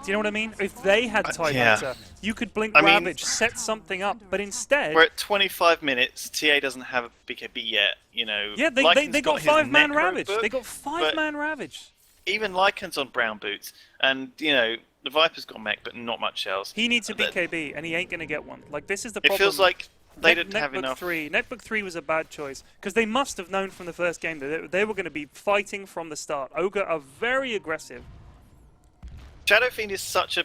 Do you know what I mean? If they had Tide yeah. Hunter, you could blink I mean- Ravage, set something up. But instead, we're at 25 minutes. TA doesn't have a BKB yet, you know. yeah, they Lycan's got his 5-man Necro Ravage. book, They got but 5-man Ravage. even Lycan's on brown boots, and, you know, the Viper's got mech, but not much else. He needs a But BKB, and he ain't gonna get one. Like, this is the It problem. feels like they didn't have Netbook enough. 3. Netbook 3 was a bad choice because they must have known from the first game that they were going to be fighting from the start. Ogre are very aggressive. Shadow Fiend is such a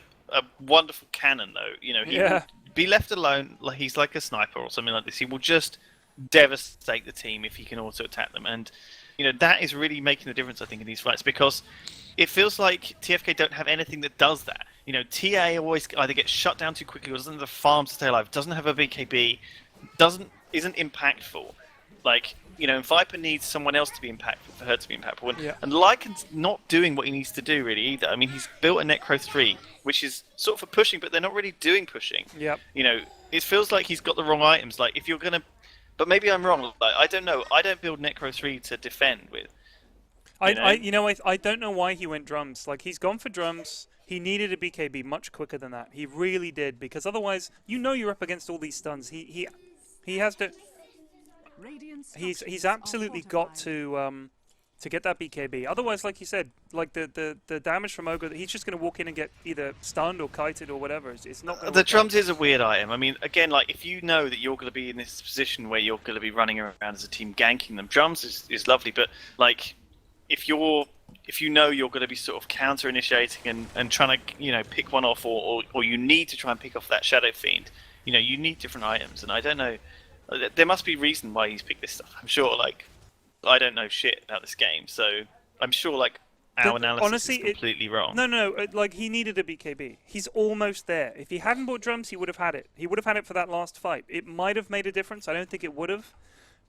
wonderful cannon, though. You know, he will be left alone. Like he's like a sniper or something like this. He will just devastate the team if he can auto attack them, and you know that is really making the difference, I think, in these fights because it feels like TFK don't have anything that does that. You know, TA always either gets shut down too quickly or doesn't have the farm to stay alive, doesn't have a BKB, isn't impactful. Like, you know, Viper needs someone else to be impactful for her to be impactful. And Lycan's not doing what he needs to do really either. I mean, he's built a Necro 3, which is sort of for pushing, but they're not really doing pushing. Yep. You know, it feels like he's got the wrong items. Like, if you're gonna, but maybe I'm wrong. Like, I don't know. I don't build Necro 3 to defend with. I don't know why he went drums. Like, he's gone for drums. He needed a BKB much quicker than that. He really did, because otherwise, you know, you're up against all these stuns. He has to. He's absolutely got to get that BKB. Otherwise, like you said, like the damage from Ogre, he's just going to walk in and get either stunned or kited or whatever. It's not. Gonna the drums is a weird item. I mean, again, like if you know that you're going to be in this position where you're going to be running around as a team ganking them, drums is lovely. But like, if you know you're going to be sort of counter initiating and trying to, you know, pick one off, or you need to try and pick off that Shadow Fiend, you know, you need different items. And I don't know. There must be a reason why he's picked this stuff. I'm sure, like, I don't know shit about this game, so I'm sure, like, our analysis honestly, is completely wrong. No, like, he needed a BKB. He's almost there. If he hadn't bought drums, he would have had it. He would have had it for that last fight. It might have made a difference. I don't think it would have.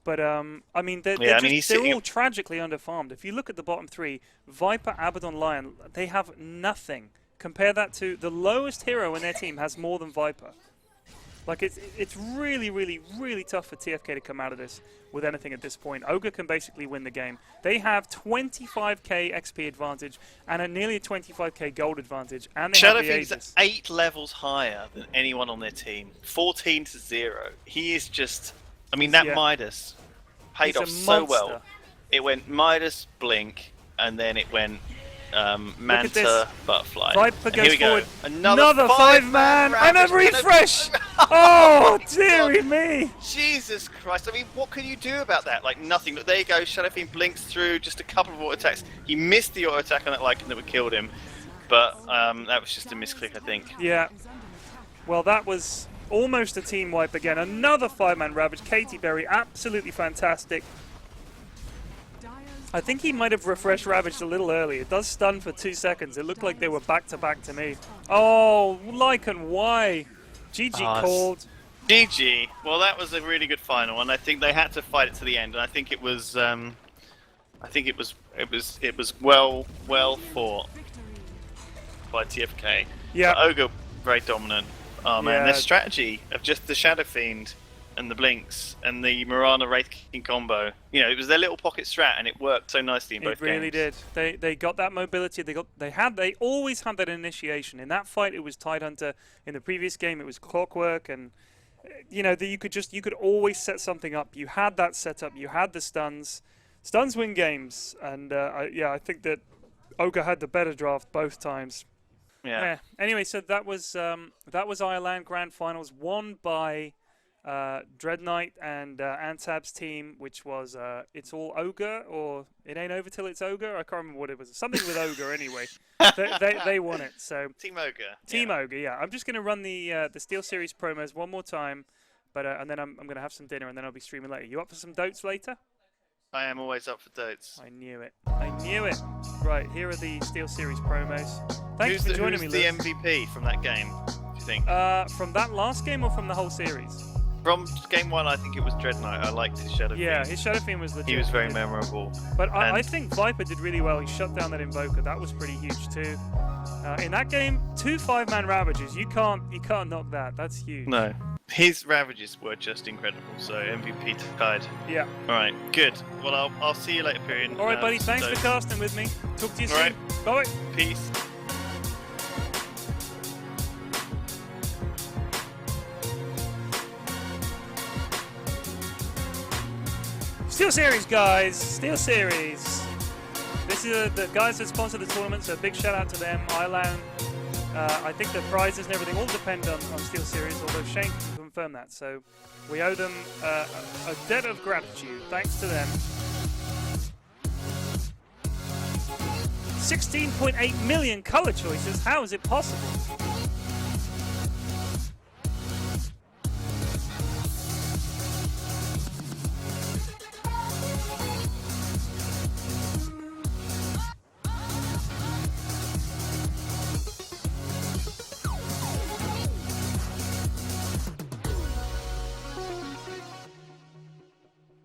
But, I mean, they're all tragically underfarmed. If you look at the bottom three, Viper, Abaddon, Lion, they have nothing. Compare that to the lowest hero in their team has more than Viper. Like, it's really, really, really tough for TFK to come out of this with anything at this point. Ogre can basically win the game. They have 25k XP advantage and a nearly 25k gold advantage. And they have the Shadowfiend's Aegis. 8 levels higher than anyone on their team. 14 to 0. He is just... I mean, that Midas paid off so well. It went Midas, Blink, and then it went Manta, Butterfly. Viper goes forward. Another 5-man and a refresh! Oh, dearie me! Jesus Christ. I mean, what can you do about that? Like, nothing. But there you go. Shadowfiend blinks through just a couple of auto attacks. He missed the auto attack on that Lycan that would killed him. But that was just a misclick, I think. Yeah. Well, that was almost a team wipe again. Another 5-man Ravage. Katie Berry, absolutely fantastic. I think he might have refreshed Ravaged a little early. It does stun for 2 seconds. It looked like they were back-to-back to me. Oh, Lycan, why? GG called. GG. Well, that was a really good final, and I think they had to fight it to the end. And I think it was, it was well fought by TFK. Yeah. But Ogre very dominant. Oh man, their strategy of just the Shadow Fiend and the Blinks and the Mirana Wraith King combo. You know, it was their little pocket strat, and it worked so nicely in both games. It really did. They got that mobility. They always had that initiation. In that fight, it was Tidehunter. In the previous game, it was Clockwork, and you know you could always set something up. You had that setup. You had the stuns. Stuns win games, and I think that Ogre had the better draft both times. Yeah. Anyway, so that was ireLAN Grand Finals, won by Dread Knight and Antab's team, which was It's All Ogre, or It Ain't Over Till It's Ogre. I can't remember what it was. Something with Ogre anyway. They won it. So Team Ogre. Team Ogre, yeah. I'm just going to run the Steel Series promos one more time, but and then I'm going to have some dinner, and then I'll be streaming later. You up for some dotes later? I am always up for dotes. I knew it. I knew it. Right, here are the Steel Series promos. Thanks for joining me, Who's Lewis. the MVP from that game, do you think? From that last game or from the whole series? From game 1, I think it was Dread Knight. I liked his Shadow Fiend. Yeah, his Shadow Fiend was legit. He was very memorable. But I think Viper did really well. He shut down that Invoker. That was pretty huge too. In that game, 2 5-man Ravages. You can't knock that. That's huge. No. His Ravages were just incredible, so MVP tied. Yeah. Alright, good. Well, I'll see you later, Pyrion. Alright, buddy. Thanks for casting with me. Talk to you soon. Bye. Peace. Steel Series, guys. Steel Series. This is the guys that sponsor the tournament, so a big shout out to them. ireLAN. I think the prizes and everything all depend on Steel Series, although Shane can confirm that. So we owe them a debt of gratitude. Thanks to them. 16.8 million color choices. How is it possible?